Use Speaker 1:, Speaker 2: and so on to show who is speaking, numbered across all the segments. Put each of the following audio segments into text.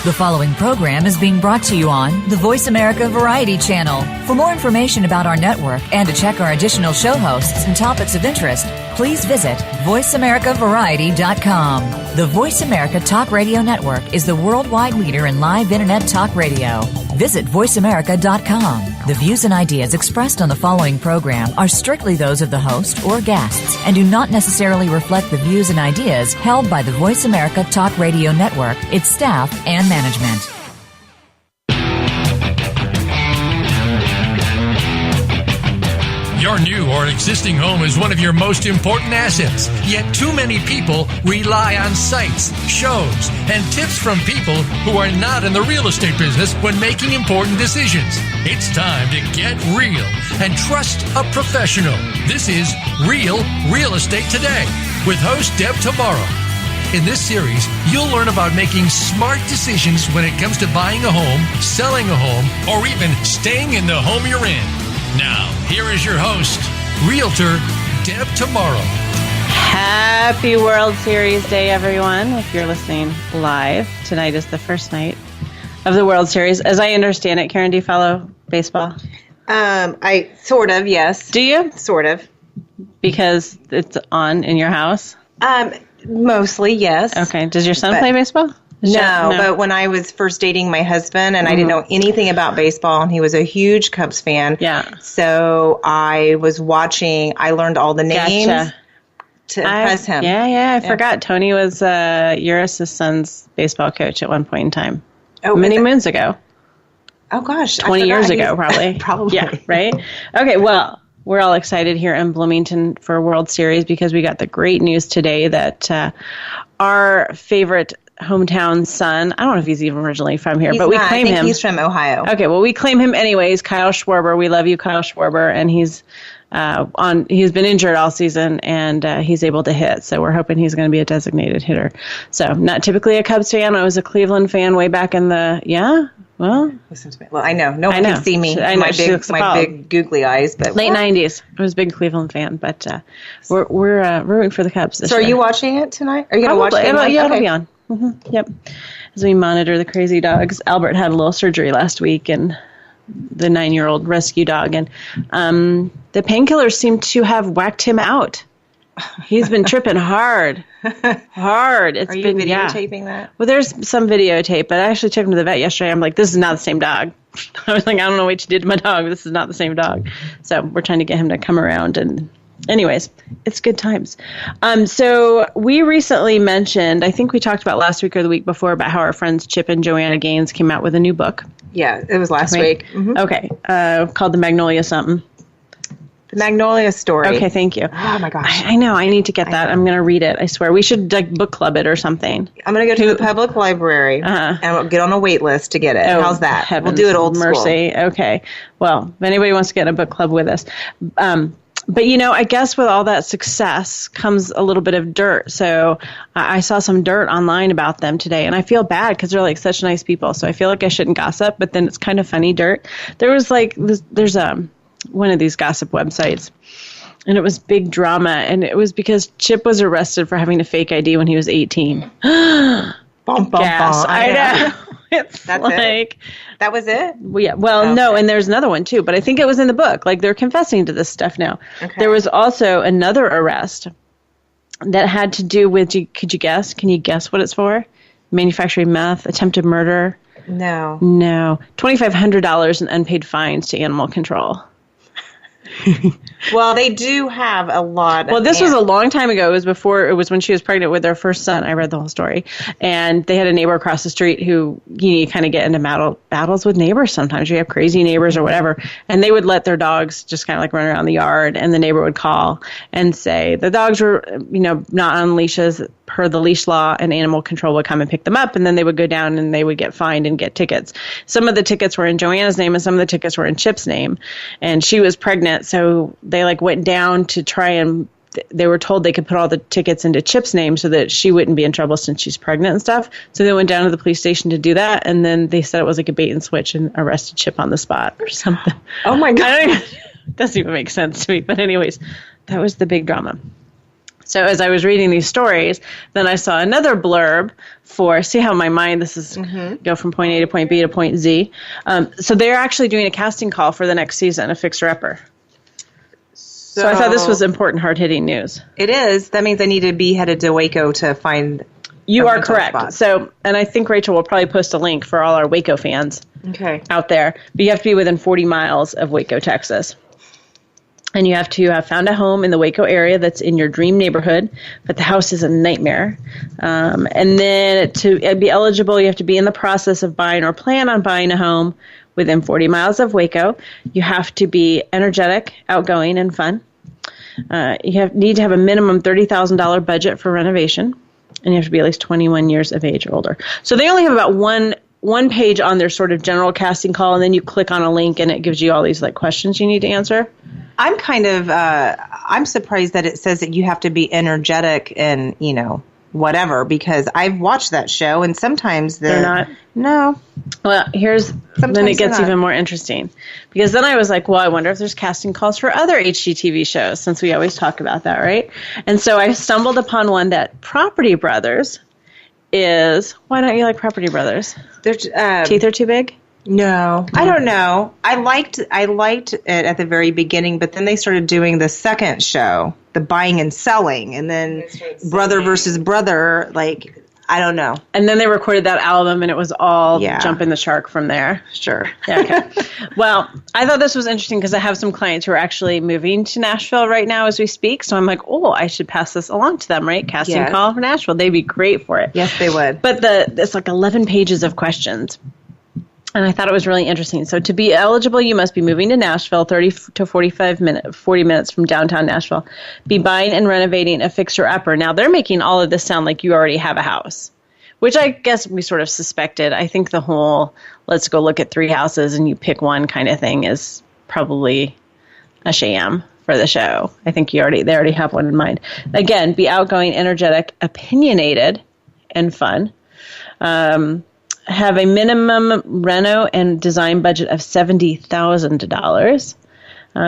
Speaker 1: The following program is being brought to you on the Voice America Variety Channel. For more information about our network and to check our additional show hosts and topics of interest, please visit voiceamericavariety.com. The Voice America Talk Radio Network is the worldwide leader in live Internet talk radio. Visit voiceamerica.com. The views and ideas expressed on the following program are strictly those of the host or guests and do not necessarily reflect the views and ideas held by the Voice America Talk Radio Network, its staff, and management.
Speaker 2: Your new or existing home is one of your most important assets, yet too many people rely on sites, shows, and tips from people who are not in the real estate business when making important decisions. It's time to get real and trust a professional. This is Real Estate Today with host Deb Tomaro. In this series, you'll learn about making smart decisions when it comes to buying a home, selling a home, or even staying in the home you're in. Now, here is your host, Realtor Deb Tomaro.
Speaker 3: Happy World Series Day, everyone. If you're listening live, tonight is the first night of the World Series. As I understand it, Karen, do you follow baseball?
Speaker 4: I sort of, yes.
Speaker 3: Do you?
Speaker 4: Sort of.
Speaker 3: Because it's on in your house?
Speaker 4: Mostly, yes.
Speaker 3: Okay. Does your son play baseball?
Speaker 4: No, but when I was first dating my husband and I didn't know anything about baseball, and he was a huge Cubs fan.
Speaker 3: Yeah.
Speaker 4: So I was watching, I learned all the names to impress him.
Speaker 3: I forgot. Tony was Eurus' son's baseball coach at one point in time.
Speaker 4: Oh,
Speaker 3: many moons ago.
Speaker 4: Oh, gosh.
Speaker 3: 20 years ago, probably.
Speaker 4: Probably.
Speaker 3: Yeah, right? Okay, well, we're all excited here in Bloomington for World Series because we got the great news today that our favorite hometown son, I don't know if he's even originally from here, but we claim him.
Speaker 4: He's from Ohio.
Speaker 3: Okay, well, we claim him anyways, Kyle Schwarber. We love you, Kyle Schwarber, and he's been injured all season, and he's able to hit, so we're hoping he's going to be a designated hitter. So, not typically a Cubs fan. I was a Cleveland fan way back in the,
Speaker 4: Listen to me. Well, I know. No one can see me.
Speaker 3: I know.
Speaker 4: My big googly eyes. But
Speaker 3: late 90s. I was a big Cleveland fan, but we're rooting for the Cubs this year.
Speaker 4: So are you watching it tonight? Are you going to watch it?
Speaker 3: Yeah, it'll be on. Mm-hmm. Yep. As we monitor the crazy dogs. Albert had a little surgery last week, and the 9-year-old rescue dog, and the painkillers seem to have whacked him out. He's been tripping hard. Are you
Speaker 4: videotaping that?
Speaker 3: Well, there's some videotape, but I actually took him to the vet yesterday. I'm like, this is not the same dog. I was like, I don't know what you did to my dog. This is not the same dog. So we're trying to get him to come around. And anyways, it's good times. So we recently mentioned, I think we talked about last week or the week before, about how our friends Chip and Joanna Gaines came out with a new book.
Speaker 4: Yeah, it was last week. Mm-hmm.
Speaker 3: Okay, called The Magnolia something.
Speaker 4: The Magnolia Story.
Speaker 3: Okay, thank you.
Speaker 4: Oh, my gosh.
Speaker 3: I know. I need to get that. I'm going to read it. I swear. We should book club it or something.
Speaker 4: I'm going to go to the public library and we'll get on a wait list to get it.
Speaker 3: Oh,
Speaker 4: how's that?
Speaker 3: Heavens,
Speaker 4: we'll do it old
Speaker 3: mercy.
Speaker 4: school.
Speaker 3: Okay. Well, if anybody wants to get in a book club with us. But, I guess with all that success comes a little bit of dirt. So I saw some dirt online about them today, and I feel bad because they're like such nice people. So I feel like I shouldn't gossip, but then it's kind of funny dirt. There was there's one of these gossip websites, and it was big drama, and it was because Chip was arrested for having a fake ID when he was 18.
Speaker 4: Bum, bum,
Speaker 3: Gas.
Speaker 4: bum.
Speaker 3: I know. It's
Speaker 4: That's
Speaker 3: like,
Speaker 4: it? That was it?
Speaker 3: Yeah. Well, no, and there's another one too, but I think it was in the book. Like, they're confessing to this stuff now. Okay. There was also another arrest that had to do with, could you guess? Can you guess what it's for? Manufacturing meth, attempted murder.
Speaker 4: No.
Speaker 3: $2,500 in unpaid fines to animal control.
Speaker 4: Well, they do have a lot of...
Speaker 3: Well, this was a long time ago. It was when she was pregnant with their first son. I read the whole story. And they had a neighbor across the street who, you kind of get into battles with neighbors sometimes. You have crazy neighbors or whatever. And they would let their dogs just kind of like run around the yard. And the neighbor would call and say the dogs were, not on leashes per the leash law, and animal control would come and pick them up. And then they would go down and they would get fined and get tickets. Some of the tickets were in Joanna's name and some of the tickets were in Chip's name. And she was pregnant. So they went down to try and they were told they could put all the tickets into Chip's name so that she wouldn't be in trouble since she's pregnant and stuff. So they went down to the police station to do that. And then they said it was like a bait and switch and arrested Chip on the spot or something.
Speaker 4: Oh my God.
Speaker 3: It doesn't even make sense to me. But anyways, that was the big drama. So as I was reading these stories, then I saw another blurb for, see how my mind, this is go from point A to point B to point Z. So they're actually doing a casting call for the next season of Fixer Upper. So I thought this was important, hard-hitting news.
Speaker 4: It is. That means I need to be headed to Waco to find.
Speaker 3: You are correct. Spot. So, and I think Rachel will probably post a link for all our Waco fans out there. But you have to be within 40 miles of Waco, Texas. And you have to have found a home in the Waco area that's in your dream neighborhood, but the house is a nightmare. And then to be eligible, you have to be in the process of buying or plan on buying a home within 40 miles of Waco. You have to be energetic, outgoing, and fun. You need to have a minimum $30,000 budget for renovation, and you have to be at least 21 years of age or older. So they only have about one page on their sort of general casting call, and then you click on a link, and it gives you all these like questions you need to answer.
Speaker 4: I'm kind of I'm surprised that it says that you have to be energetic and whatever, because I've watched that show and sometimes
Speaker 3: they're not.
Speaker 4: No.
Speaker 3: Well, then it gets even more interesting, because then I was like, well, I wonder if there's casting calls for other HGTV shows, since we always talk about that, right? And so I stumbled upon one that Property Brothers is. Why don't you like Property Brothers?
Speaker 4: Their
Speaker 3: teeth are too big.
Speaker 4: No, I don't know. I liked it at the very beginning, but then they started doing the second show, the buying and selling, and then brother versus brother. Like, I don't know.
Speaker 3: And then they recorded that album, and it was all jumping the shark from there.
Speaker 4: Sure.
Speaker 3: Yeah, okay. Well, I thought this was interesting because I have some clients who are actually moving to Nashville right now as we speak. So I'm like, oh, I should pass this along to them, right? Casting call for Nashville. They'd be great for it.
Speaker 4: Yes, they would.
Speaker 3: But it's like 11 pages of questions. And I thought it was really interesting. So to be eligible, you must be moving to Nashville, 40 minutes from downtown Nashville. Be buying and renovating a fixer-upper. Now, they're making all of this sound like you already have a house, which I guess we sort of suspected. I think the whole let's go look at 3 houses and you pick one kind of thing is probably a sham for the show. I think they already have one in mind. Again, be outgoing, energetic, opinionated, and fun. Have a minimum reno and design budget of $70,000.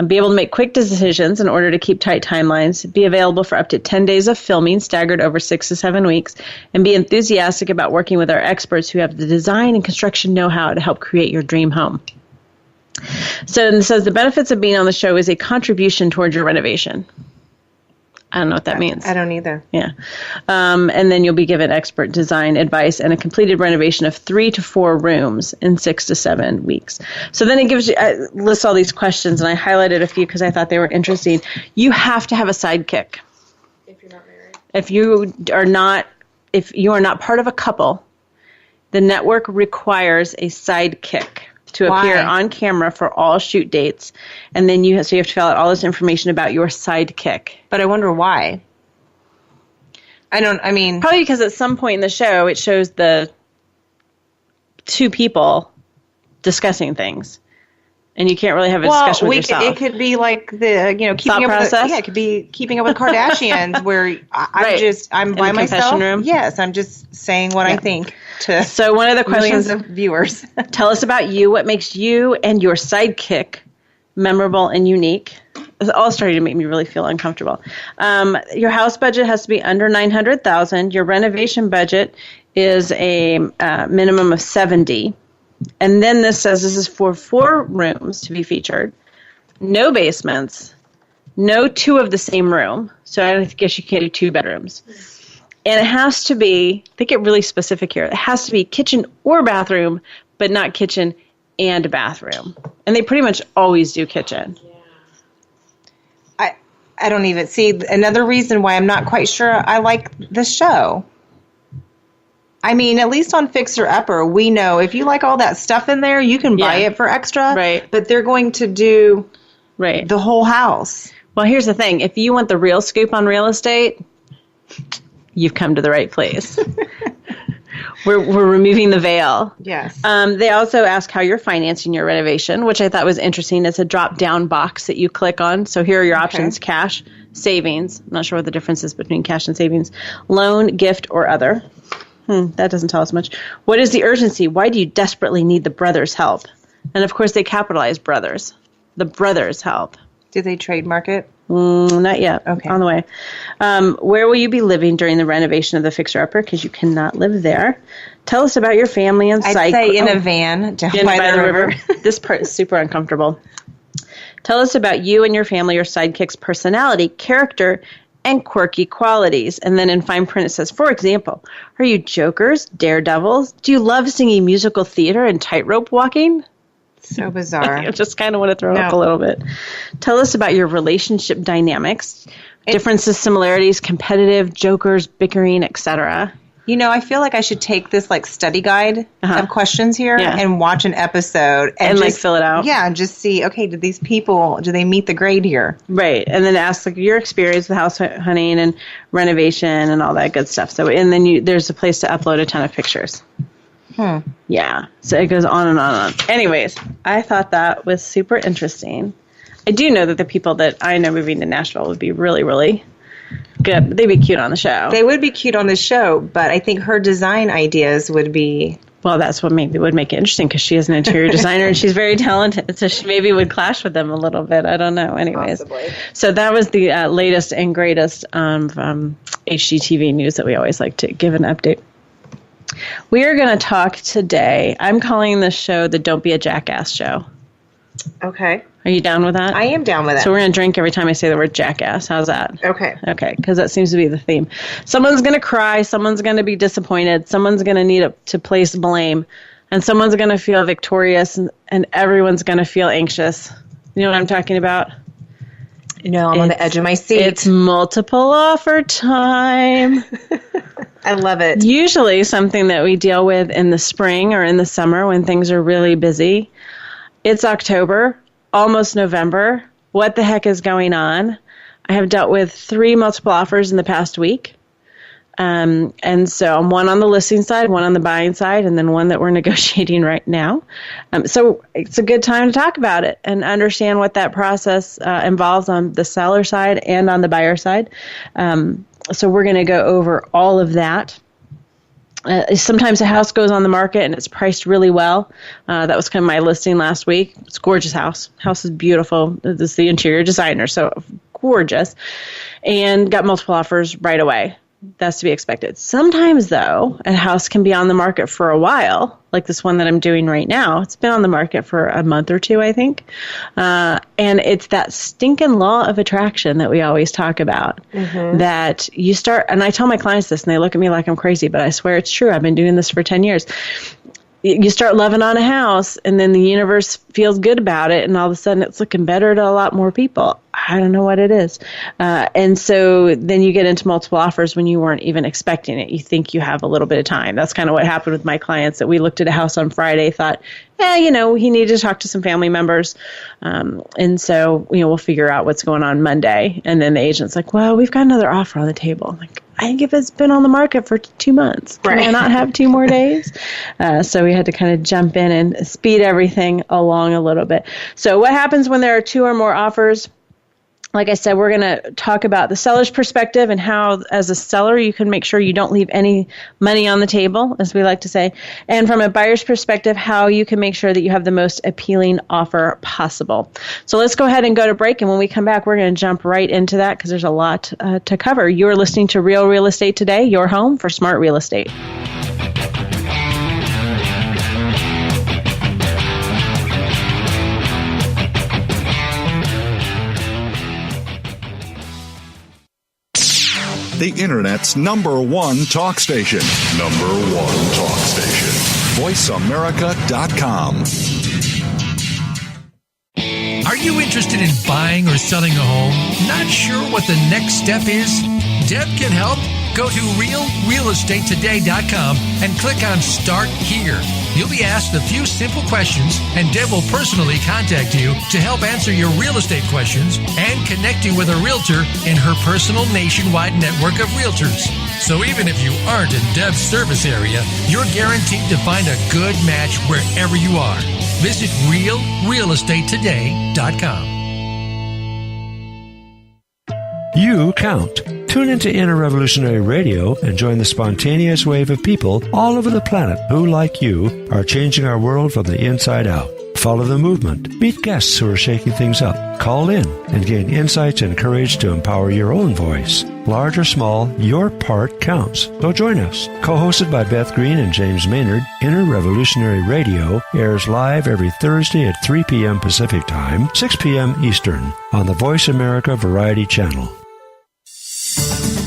Speaker 3: Be able to make quick decisions in order to keep tight timelines. Be available for up to 10 days of filming staggered over 6 to 7 weeks. And be enthusiastic about working with our experts who have the design and construction know-how to help create your dream home. So it says the benefits of being on the show is a contribution towards your renovation. I don't know what that means.
Speaker 4: I don't either.
Speaker 3: Yeah. And then you'll be given expert design advice and a completed renovation of 3 to 4 rooms in 6 to 7 weeks. So then it gives you, lists all these questions, and I highlighted a few because I thought they were interesting. You have to have a sidekick.
Speaker 4: If you're not married.
Speaker 3: If you are not part of a couple, the network requires a sidekick to appear on camera for all shoot dates. And then you have to fill out all this information about your sidekick.
Speaker 4: But I wonder why.
Speaker 3: Probably because at some point in the show, it shows the 2 people discussing things. And you can't really have a discussion with yourself.
Speaker 4: It could be like the, keeping
Speaker 3: up process?
Speaker 4: It could be keeping up with Kardashians where I'm by myself.
Speaker 3: Room?
Speaker 4: Yes, I'm just saying what I think to
Speaker 3: so one of the questions,
Speaker 4: millions of viewers.
Speaker 3: Tell us about you. What makes you and your sidekick memorable and unique? It's all starting to make me really feel uncomfortable. Your house budget has to be under $900,000. Your renovation budget is a minimum of $70,000. And then this says this is for 4 rooms to be featured, no basements, no 2 of the same room. So I guess you can't do 2 bedrooms. And it has to be, they get really specific here, it has to be kitchen or bathroom, but not kitchen and bathroom. And they pretty much always do kitchen.
Speaker 4: I don't even see another reason why I'm not quite sure I like the show. I mean, at least on Fixer Upper, we know if you like all that stuff in there, you can buy it for extra.
Speaker 3: Right.
Speaker 4: But they're going to do the whole house.
Speaker 3: Well, here's the thing. If you want the real scoop on real estate, you've come to the right place. We're removing the veil.
Speaker 4: Yes.
Speaker 3: They also ask how you're financing your renovation, which I thought was interesting. It's a drop-down box that you click on. So here are your options: cash, savings. I'm not sure what the difference is between cash and savings. Loan, gift, or other. That doesn't tell us much. What is the urgency? Why do you desperately need the brothers' help? And, of course, they capitalize brothers. The brothers' help.
Speaker 4: Do they trademark it?
Speaker 3: Not yet.
Speaker 4: Okay.
Speaker 3: On the way. Where will you be living during the renovation of the fixer-upper? Because you cannot live there. Tell us about your family and
Speaker 4: I'd
Speaker 3: psych.
Speaker 4: say in a van down by the river.
Speaker 3: This part is super uncomfortable. Tell us about you and your family or sidekick's personality, character, and quirky qualities. And then in fine print it says, for example, are you jokers, daredevils? Do you love singing musical theater and tightrope walking?
Speaker 4: So bizarre.
Speaker 3: I just kind of want to throw up a little bit. Tell us about your relationship dynamics, differences, similarities, competitive, jokers, bickering, etc.
Speaker 4: You know, I feel like I should take this like study guide of questions here and watch an episode and
Speaker 3: just,
Speaker 4: like
Speaker 3: fill it out.
Speaker 4: Yeah, and just see, okay, do they meet the grade here?
Speaker 3: Right. And then ask like your experience with house hunting and renovation and all that good stuff. So, and then there's a place to upload a ton of pictures. Yeah. So it goes on and on and on. Anyways, I thought that was super interesting. I do know that the people that I know moving to Nashville would be really, really good. They'd be cute on the show.
Speaker 4: They would be cute on the show, but I think her design ideas would be...
Speaker 3: Well, that's what maybe would make it interesting because she is an interior designer and she's very talented. So she maybe would clash with them a little bit. I don't know. Anyways.
Speaker 4: Possibly.
Speaker 3: So that was the latest and greatest HGTV news that we always like to give an update. We are going to talk today. I'm calling this show the Don't Be a Jackass show.
Speaker 4: Okay.
Speaker 3: Are you down with that?
Speaker 4: I am down with it.
Speaker 3: So we're going to drink every time I say the word jackass. How's that?
Speaker 4: Okay.
Speaker 3: Okay, because that seems to be the theme. Someone's going to cry. Someone's going to be disappointed. Someone's going to need to place blame. And someone's going to feel victorious. And everyone's going to feel anxious. You know what I'm talking about?
Speaker 4: No, I'm on the edge of my seat.
Speaker 3: It's multiple offer time.
Speaker 4: I love it.
Speaker 3: Usually something that we deal with in the spring or in the summer when things are really busy. It's October, almost November. What the heck is going on? I have dealt with 3 multiple offers in the past week. And so I'm one on the listing side, one on the buying side, and then one that we're negotiating right now. So it's a good time to talk about it and understand what that process involves on the seller side and on the buyer side. So we're going to go over all of that. Sometimes a house goes on the market and it's priced really well. That was kind of my listing last week. It's a gorgeous house. House is beautiful. This is the interior designer, so gorgeous. And got multiple offers right away. That's to be expected. Sometimes, though, a house can be on the market for a while, like this one that I'm doing right now. It's been on the market for a month or two, I think. And it's that stinking law of attraction that we always talk about, that you start, and I tell my clients this, and they look at me like I'm crazy, but I swear it's true. I've been doing this for 10 years. You start loving on a house, and then the universe feels good about it, and all of a sudden it's looking better to a lot more people. I don't know what it is. And so then you get into multiple offers when you weren't even expecting it. You think you have a little bit of time. That's kind of what happened with my clients, that we looked at a house on Friday, thought, he needed to talk to some family members. And so, we'll figure out what's going on Monday. And then the agent's like, well, we've got another offer on the table. I'm like, I think if it's been on the market for 2 months, can I not have 2 more days? So we had to kind of jump in and speed everything along a little bit. So what happens when there are 2 or more offers? Like I said, we're going to talk about the seller's perspective and how, as a seller, you can make sure you don't leave any money on the table, as we like to say. And from a buyer's perspective, how you can make sure that you have the most appealing offer possible. So let's go ahead and go to break. And when we come back, we're going to jump right into that because there's a lot to cover. You're listening to Real Real Estate Today, your home for smart real estate.
Speaker 5: The Internet's #1 talk station. #1 talk station. VoiceAmerica.com.
Speaker 2: Are you interested in buying or selling a home? Not sure what the next step is? Deb can help. Go to realrealestatetoday.com and click on Start Here. You'll be asked a few simple questions, and Deb will personally contact you to help answer your real estate questions and connect you with a realtor in her personal nationwide network of realtors. So even if you aren't in Deb's service area, you're guaranteed to find a good match wherever you are. Visit realrealestatetoday.com.
Speaker 6: You count. Tune into Inner Revolutionary Radio and join the spontaneous wave of people all over the planet who, like you, are changing our world from the inside out. Follow the movement. Meet guests who are shaking things up. Call in and gain insights and courage to empower your own voice. Large or small, your part counts. So join us. Co-hosted by Beth Green and James Maynard, Inner Revolutionary Radio airs live every Thursday at 3 p.m. Pacific Time, 6 p.m. Eastern on the Voice America Variety Channel.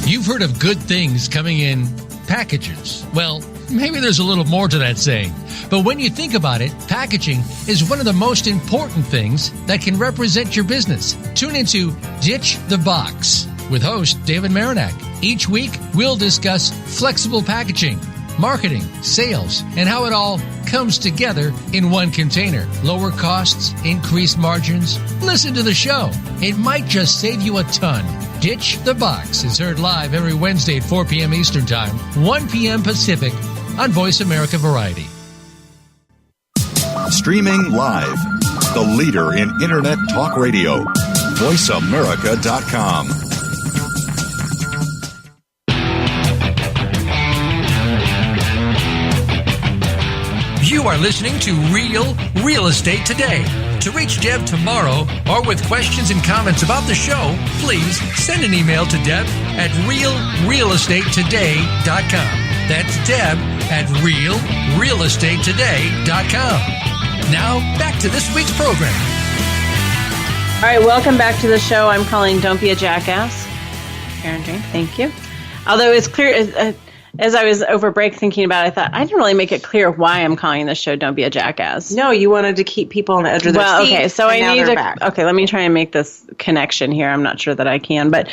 Speaker 2: You've heard of good things coming in packages. Well, maybe there's a little more to that saying. But when you think about it, packaging is one of the most important things that can represent your business. Tune into Ditch the Box with host David Marinak. Each week, we'll discuss flexible packaging, marketing, sales, and how it all comes together in one container. Lower costs, increased margins. Listen to the show. It might just save you a ton. Ditch the Box is heard live every Wednesday at 4 p.m. Eastern Time, 1 p.m. Pacific on Voice America Variety.
Speaker 5: Streaming live, the leader in Internet Talk Radio, voiceamerica.com.
Speaker 2: You are listening to Real Estate Today. To reach Deb Tomaro or with questions and comments about the show, please send an email to Deb at realrealestatetoday.com. That's Deb at realrealestatetoday.com. Now, back to this week's program.
Speaker 3: All right, welcome back to the show. I'm calling Don't Be a Jackass. Karen Jane, thank you. Although it's clear, as I was over break thinking about it, I thought I didn't really make it clear why I'm calling this show Don't Be a Jackass.
Speaker 4: No, you wanted to keep people on the edge of their seat.
Speaker 3: Okay, so I need to.
Speaker 4: Back.
Speaker 3: Okay, let me try and make this connection here. I'm not sure that I can, but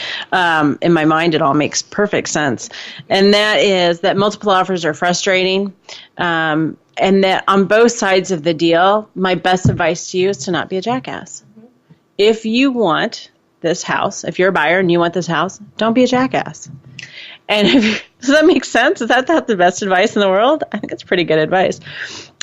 Speaker 3: in my mind, it all makes perfect sense. And that is that multiple offers are frustrating, and that on both sides of the deal, my best advice to you is to not be a jackass. If you want this house, if you're a buyer and you want this house, don't be a jackass. And does that make sense? Is that the best advice in the world? I think it's pretty good advice.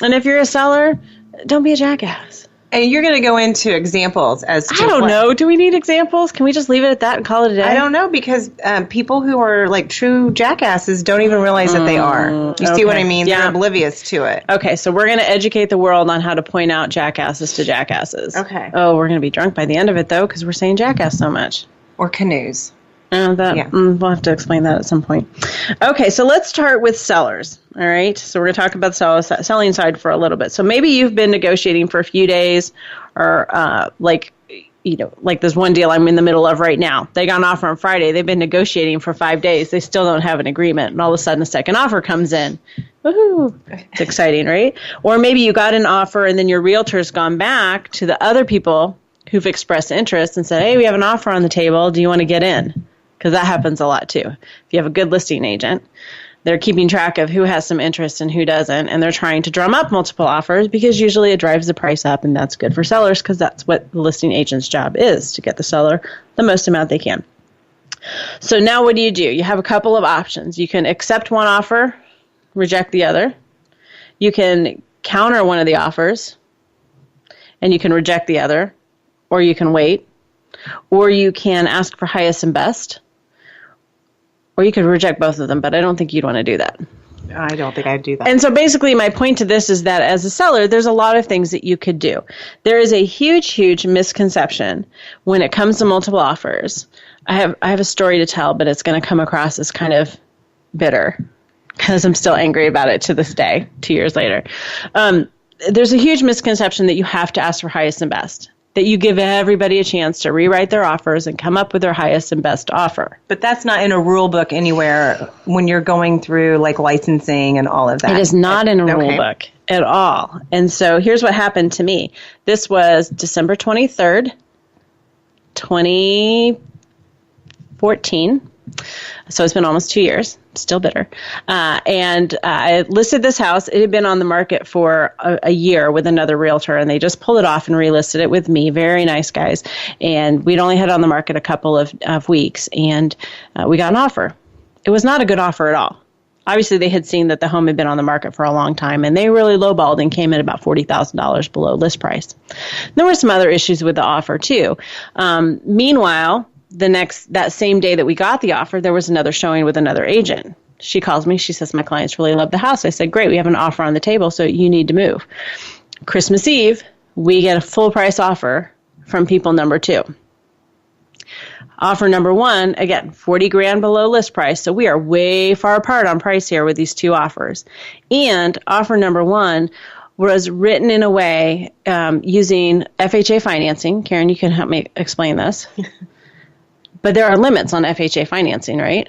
Speaker 3: And if you're a seller, don't be a jackass.
Speaker 4: And you're going to go into examples as to
Speaker 3: I don't know. Do we need examples? Can we just leave it at that and call it a day?
Speaker 4: I don't know, because people who are like true jackasses don't even realize that they are. You see what I mean?
Speaker 3: Yeah.
Speaker 4: They're oblivious to it.
Speaker 3: Okay, so we're going to educate the world on how to point out jackasses to jackasses.
Speaker 4: Okay.
Speaker 3: Oh, we're going to be drunk by the end of it, though, because we're saying jackass so much.
Speaker 4: Or canoes.
Speaker 3: We'll have to explain that at some point. Okay, so let's start with sellers. All right, so we're going to talk about the selling side for a little bit. So maybe you've been negotiating for a few days, or like this one deal I'm in the middle of right now. They got an offer on Friday. They've been negotiating for 5 days. They still don't have an agreement, and all of a sudden a second offer comes in. Woohoo! It's exciting, right? Or maybe you got an offer and then your realtor's gone back to the other people who've expressed interest and said, hey, we have an offer on the table. Do you want to get in? Because that happens a lot too. If you have a good listing agent, they're keeping track of who has some interest and who doesn't, and they're trying to drum up multiple offers because usually it drives the price up, and that's good for sellers because that's what the listing agent's job is, to get the seller the most amount they can. So now what do? You have a couple of options. You can accept one offer, reject the other. You can counter one of the offers, and you can reject the other, or you can wait, or you can ask for highest and best. Or you could reject both of them, but I don't think you'd want to do that.
Speaker 4: I don't think I'd do that.
Speaker 3: And so basically my point to this is that as a seller, there's a lot of things that you could do. There is a huge, huge misconception when it comes to multiple offers. I have a story to tell, but it's going to come across as kind of bitter because I'm still angry about it to this day, 2 years later. There's a huge misconception that you have to ask for highest and best, that you give everybody a chance to rewrite their offers and come up with their highest and best offer.
Speaker 4: But that's not in a rule book anywhere when you're going through like licensing and all of that.
Speaker 3: It is not in a rule book at all. And so here's what happened to me. This was December 23rd, 2014. So it's been almost 2 years. Still bitter. And I listed this house. It had been on the market for a year with another realtor, and they just pulled it off and relisted it with me. Very nice guys. And we'd only had it on the market a couple of weeks, and we got an offer. It was not a good offer at all. Obviously, they had seen that the home had been on the market for a long time, and they really lowballed and came in about $40,000 below list price. There were some other issues with the offer, too. Meanwhile, that same day that we got the offer, there was another showing with another agent. She calls me. She says, my clients really love the house. I said, great. We have an offer on the table, so you need to move. Christmas Eve, we get a full price offer from people number 2. Offer number 1, again, 40 grand below list price. So we are way far apart on price here with these 2 offers. And offer number 1 was written in a way using FHA financing. Karen, you can help me explain this. But there are limits on FHA financing, right?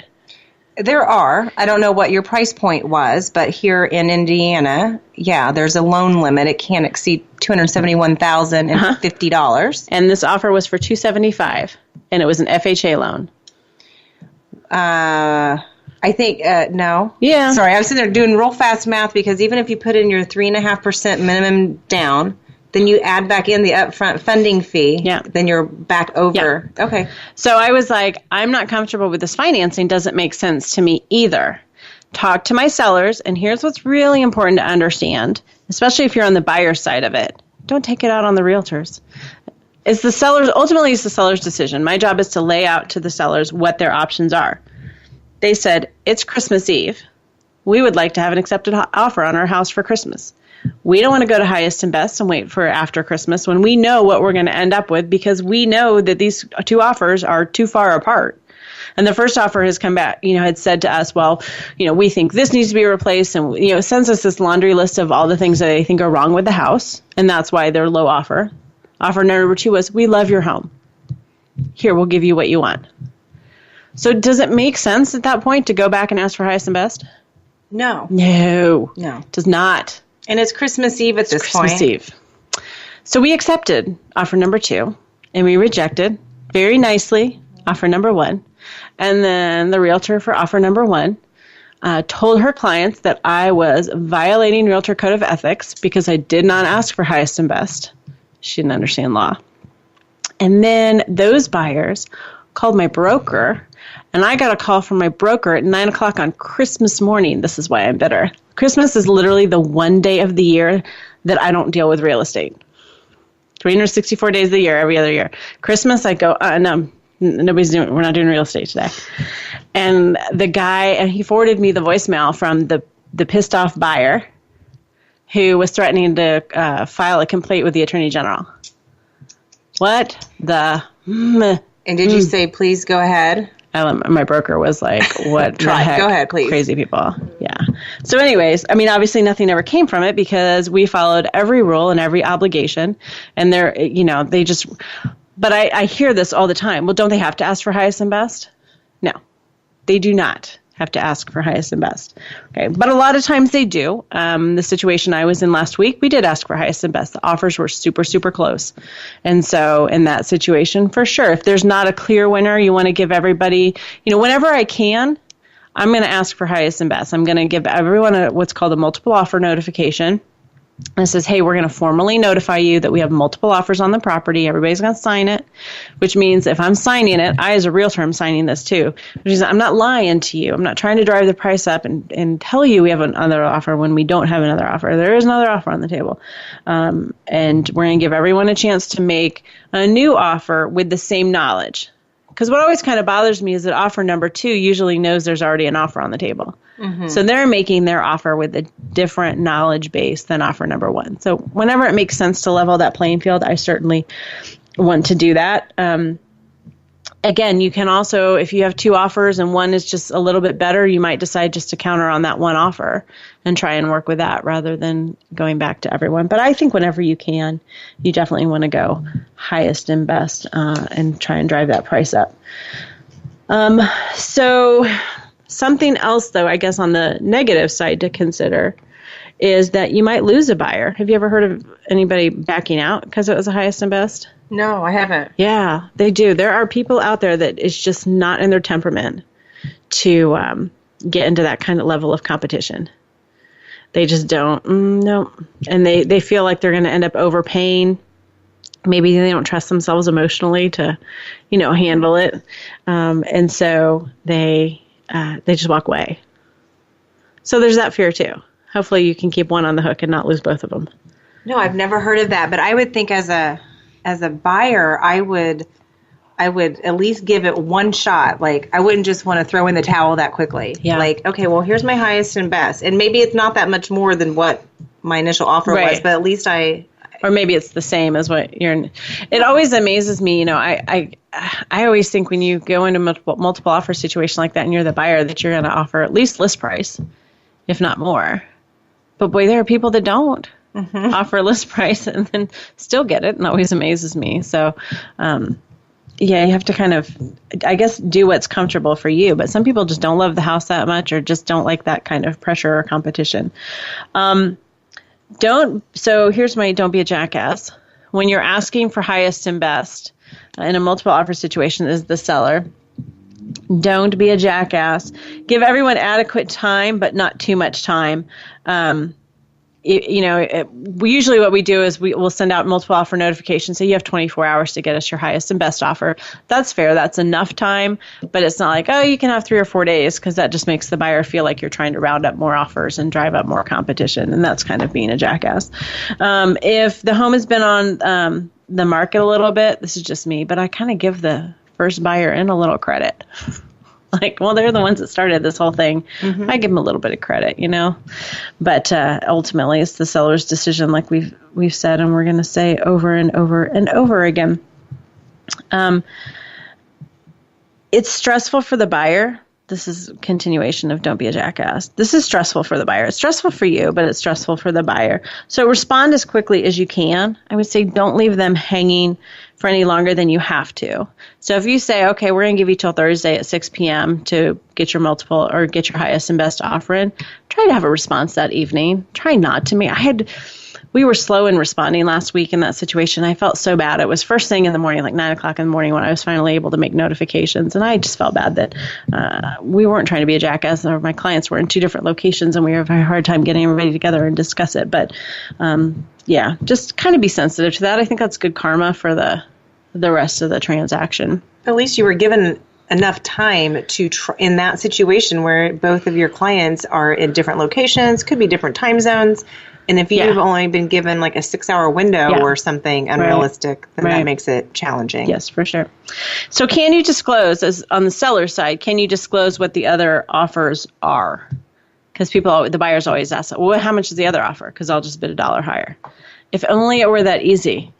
Speaker 4: There are. I don't know what your price point was, but here in Indiana, yeah, there's a loan limit. It can't exceed $271,050.
Speaker 3: And this offer was for $275,000, and it was an FHA loan.
Speaker 4: I think, no.
Speaker 3: Yeah.
Speaker 4: Sorry, I was sitting there doing real fast math because even if you put in your 3.5% minimum down, then you add back in the upfront funding fee, then you're back over.
Speaker 3: Yeah.
Speaker 4: Okay.
Speaker 3: So I was like, I'm not comfortable with this financing. Doesn't make sense to me either. Talk to my sellers, and here's what's really important to understand, especially if you're on the buyer side of it. Don't take it out on the realtors. Ultimately, it's the seller's decision. My job is to lay out to the sellers what their options are. They said, it's Christmas Eve. We would like to have an accepted offer on our house for Christmas. We don't want to go to highest and best and wait for after Christmas when we know what we're going to end up with because we know that these 2 offers are too far apart. And the first offer has come back, had said to us, well, we think this needs to be replaced. And, sends us this laundry list of all the things that they think are wrong with the house. And that's why they're low offer. Offer number 2 was, we love your home. Here, we'll give you what you want. So does it make sense at that point to go back and ask for highest and best?
Speaker 4: No.
Speaker 3: No. It does not.
Speaker 4: And it's Christmas Eve at this point.
Speaker 3: Christmas Eve. So we accepted offer number 2, and we rejected very nicely offer number 1. And then the realtor for offer number 1 told her clients that I was violating Realtor Code of Ethics because I did not ask for highest and best. She didn't understand law. And then those buyers called my broker, and I got a call from my broker at 9 o'clock on Christmas morning. This is why I'm bitter. Christmas is literally the one day of the year that I don't deal with real estate. 364 days of the year, every other year. Christmas, I go, no, we're not doing real estate today. And the guy, and he forwarded me the voicemail from the pissed off buyer who was threatening to file a complaint with the Attorney General. What the?
Speaker 4: And did you say, please go ahead?
Speaker 3: My broker was like, what the heck?
Speaker 4: Go ahead, please.
Speaker 3: Crazy people. Yeah. So anyways, obviously nothing ever came from it because we followed every rule and every obligation. And they just, but I hear this all the time. Well, don't they have to ask for highest and best? No, they do not have to ask for highest and best. Okay. But a lot of times they do. The situation I was in last week, we did ask for highest and best. The offers were super, super close. And so in that situation, for sure, if there's not a clear winner, you want to give everybody, whenever I can, I'm going to ask for highest and best. I'm going to give everyone what's called a multiple offer notification. And it says, hey, we're going to formally notify you that we have multiple offers on the property. Everybody's going to sign it, which means if I'm signing it, I as a realtor am signing this too. Which means I'm not lying to you. I'm not trying to drive the price up and tell you we have another offer when we don't have another offer. There is another offer on the table. And we're going to give everyone a chance to make a new offer with the same knowledge. Because what always kind of bothers me is that offer number 2 usually knows there's already an offer on the table. Mm-hmm. So they're making their offer with a different knowledge base than offer number 1. So whenever it makes sense to level that playing field, I certainly want to do that. Again, you can also, if you have 2 offers and one is just a little bit better, you might decide just to counter on that one offer and try and work with that rather than going back to everyone. But I think whenever you can, you definitely want to go highest and best and try and drive that price up. So something else, though, I guess on the negative side to consider is that you might lose a buyer. Have you ever heard of anybody backing out because it was the highest and best?
Speaker 4: No, I haven't.
Speaker 3: Yeah, they do. There are people out there that it's just not in their temperament to get into that kind of level of competition. They just don't. No. And they feel like they're going to end up overpaying. Maybe they don't trust themselves emotionally to, handle it. And so they just walk away. So there's that fear too. Hopefully you can keep one on the hook and not lose both of them.
Speaker 4: No, I've never heard of that. But I would think as a buyer, I would at least give it one shot. Like, I wouldn't just want to throw in the towel that quickly.
Speaker 3: Yeah.
Speaker 4: Like, okay, well, here's my highest and best. And maybe it's not that much more than what my initial offer was, but at least I
Speaker 3: or maybe it's the same as what you're. It always amazes me. I always think when you go into multiple offer situation like that, and you're the buyer, that you're going to offer at least list price, if not more. But boy, there are people that don't offer list price and then still get it, and always amazes me. So, yeah, you have to kind of, I guess, do what's comfortable for you. But some people just don't love the house that much, or just don't like that kind of pressure or competition. So here's my don't be a jackass. When you're asking for highest and best in a multiple offer situation as the seller, don't be a jackass. Give everyone adequate time, but not too much time. Usually what we do is we'll send out multiple offer notifications. So you have 24 hours to get us your highest and best offer. That's fair. That's enough time, but it's not like, oh, you can have 3 or 4 days, because that just makes the buyer feel like you're trying to round up more offers and drive up more competition. And that's kind of being a jackass. If the home has been on the market a little bit, this is just me, but I kind of give the first buyer in a little credit. Like, well, they're the ones that started this whole thing. I give them a little bit of credit, But ultimately, it's the seller's decision, like we've said, and we're going to say over and over and over again. It's stressful for the buyer. This is a continuation of don't be a jackass. This is stressful for the buyer. It's stressful for you, but it's stressful for the buyer. So respond as quickly as you can. I would say don't leave them hanging for any longer than you have to. So if you say, okay, we're going to give you till Thursday at 6 p.m. to get your multiple or get your highest and best offer in, try to have a response that evening. Try not to. We were slow in responding last week in that situation. I felt so bad. It was first thing in the morning, like 9 o'clock in the morning, when I was finally able to make notifications. And I just felt bad that we weren't trying to be a jackass, or my clients were in 2 different locations, and we had a very hard time getting everybody together and discuss it. But yeah, just kind of be sensitive to that. I think that's good karma for the rest of the transaction.
Speaker 4: At least you were given enough time to in that situation where both of your clients are in different locations, could be different time zones. And if you've only been given like a 6-hour window or something unrealistic, then that makes it challenging.
Speaker 3: Yes, for sure. So can you disclose, as on the seller side, can you disclose what the other offers are? Because the buyers always ask, well, how much is the other offer? Because I'll just bid $1 higher. If only it were that easy.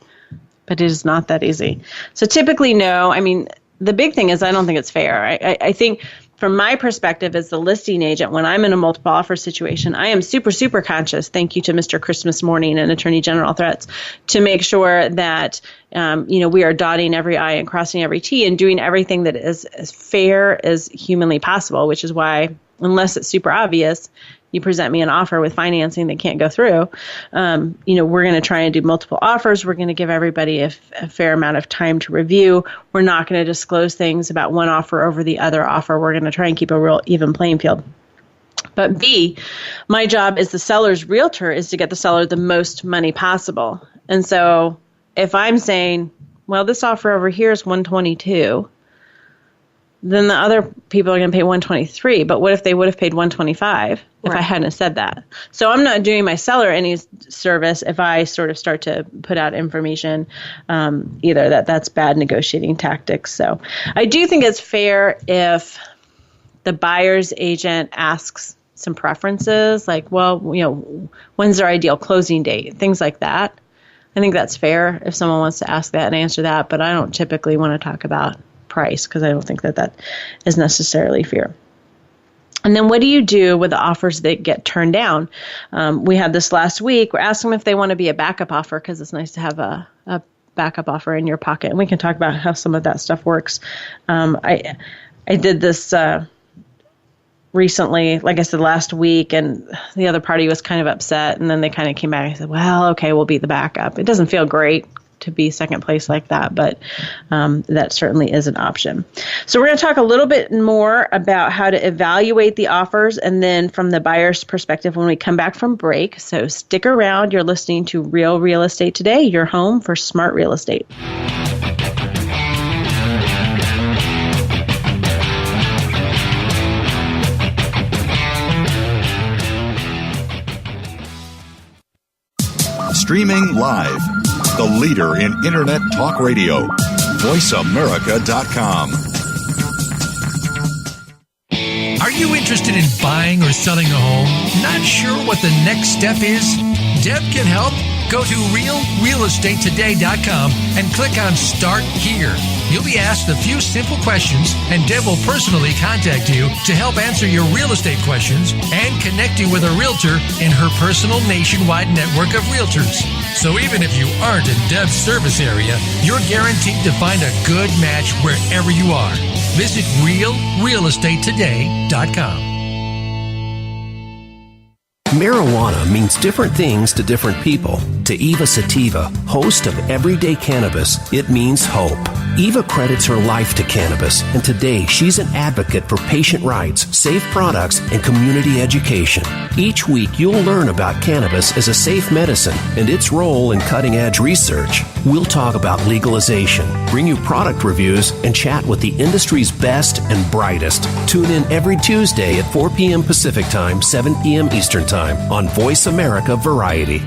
Speaker 3: But it is not that easy. So typically, no. I mean, the big thing is I don't think it's fair. I think from my perspective as the listing agent, when I'm in a multiple offer situation, I am super, super conscious, thank you to Mr. Christmas Morning and Attorney General Threats, to make sure that we are dotting every I and crossing every T and doing everything that is as fair as humanly possible, which is why, unless it's super obvious, you present me an offer with financing that can't go through, we're going to try and do multiple offers. We're going to give everybody a fair amount of time to review. We're not going to disclose things about one offer over the other offer. We're going to try and keep a real even playing field. But B, my job as the seller's realtor is to get the seller the most money possible. And so if I'm saying, well, this offer over here is $122, then the other people are going to pay $123. But what if they would have paid $125 if I hadn't said that? So I'm not doing my seller any service if I sort of start to put out information either. That's bad negotiating tactics. So I do think it's fair if the buyer's agent asks some preferences, like, well, when's their ideal closing date, things like that. I think that's fair if someone wants to ask that and answer that. But I don't typically want to talk about price, because I don't think that is necessarily fair. And then what do you do with the offers that get turned down? We had this last week. We're asking them if they want to be a backup offer, because it's nice to have a backup offer in your pocket. And we can talk about how some of that stuff works. I did this recently, like I said, last week, and the other party was kind of upset. And then they kind of came back and said, well, okay, we'll be the backup. It doesn't feel great to be second place like that, but that certainly is an option. So we're going to talk a little bit more about how to evaluate the offers, and then from the buyer's perspective when we come back from break. So stick around. You're listening to Real Estate Today, your home for smart real estate.
Speaker 5: Streaming live, the leader in Internet talk radio, voiceamerica.com.
Speaker 2: Are you interested in buying or selling a home? Not sure what the next step is? Deb can help. Go to realrealestatetoday.com and click on Start Here. You'll be asked a few simple questions, and Deb will personally contact you to help answer your real estate questions and connect you with a realtor in her personal nationwide network of realtors. So even if you aren't in Deb's service area, you're guaranteed to find a good match wherever you are. Visit realrealestatetoday.com.
Speaker 7: Marijuana means different things to different people. To Eva Sativa, host of Everyday Cannabis, it means hope. Eva credits her life to cannabis, and today she's an advocate for patient rights, safe products, and community education. Each week, you'll learn about cannabis as a safe medicine and its role in cutting-edge research. We'll talk about legalization, bring you product reviews, and chat with the industry's best and brightest. Tune in every Tuesday at 4 p.m. Pacific Time, 7 p.m. Eastern Time on Voice America Variety.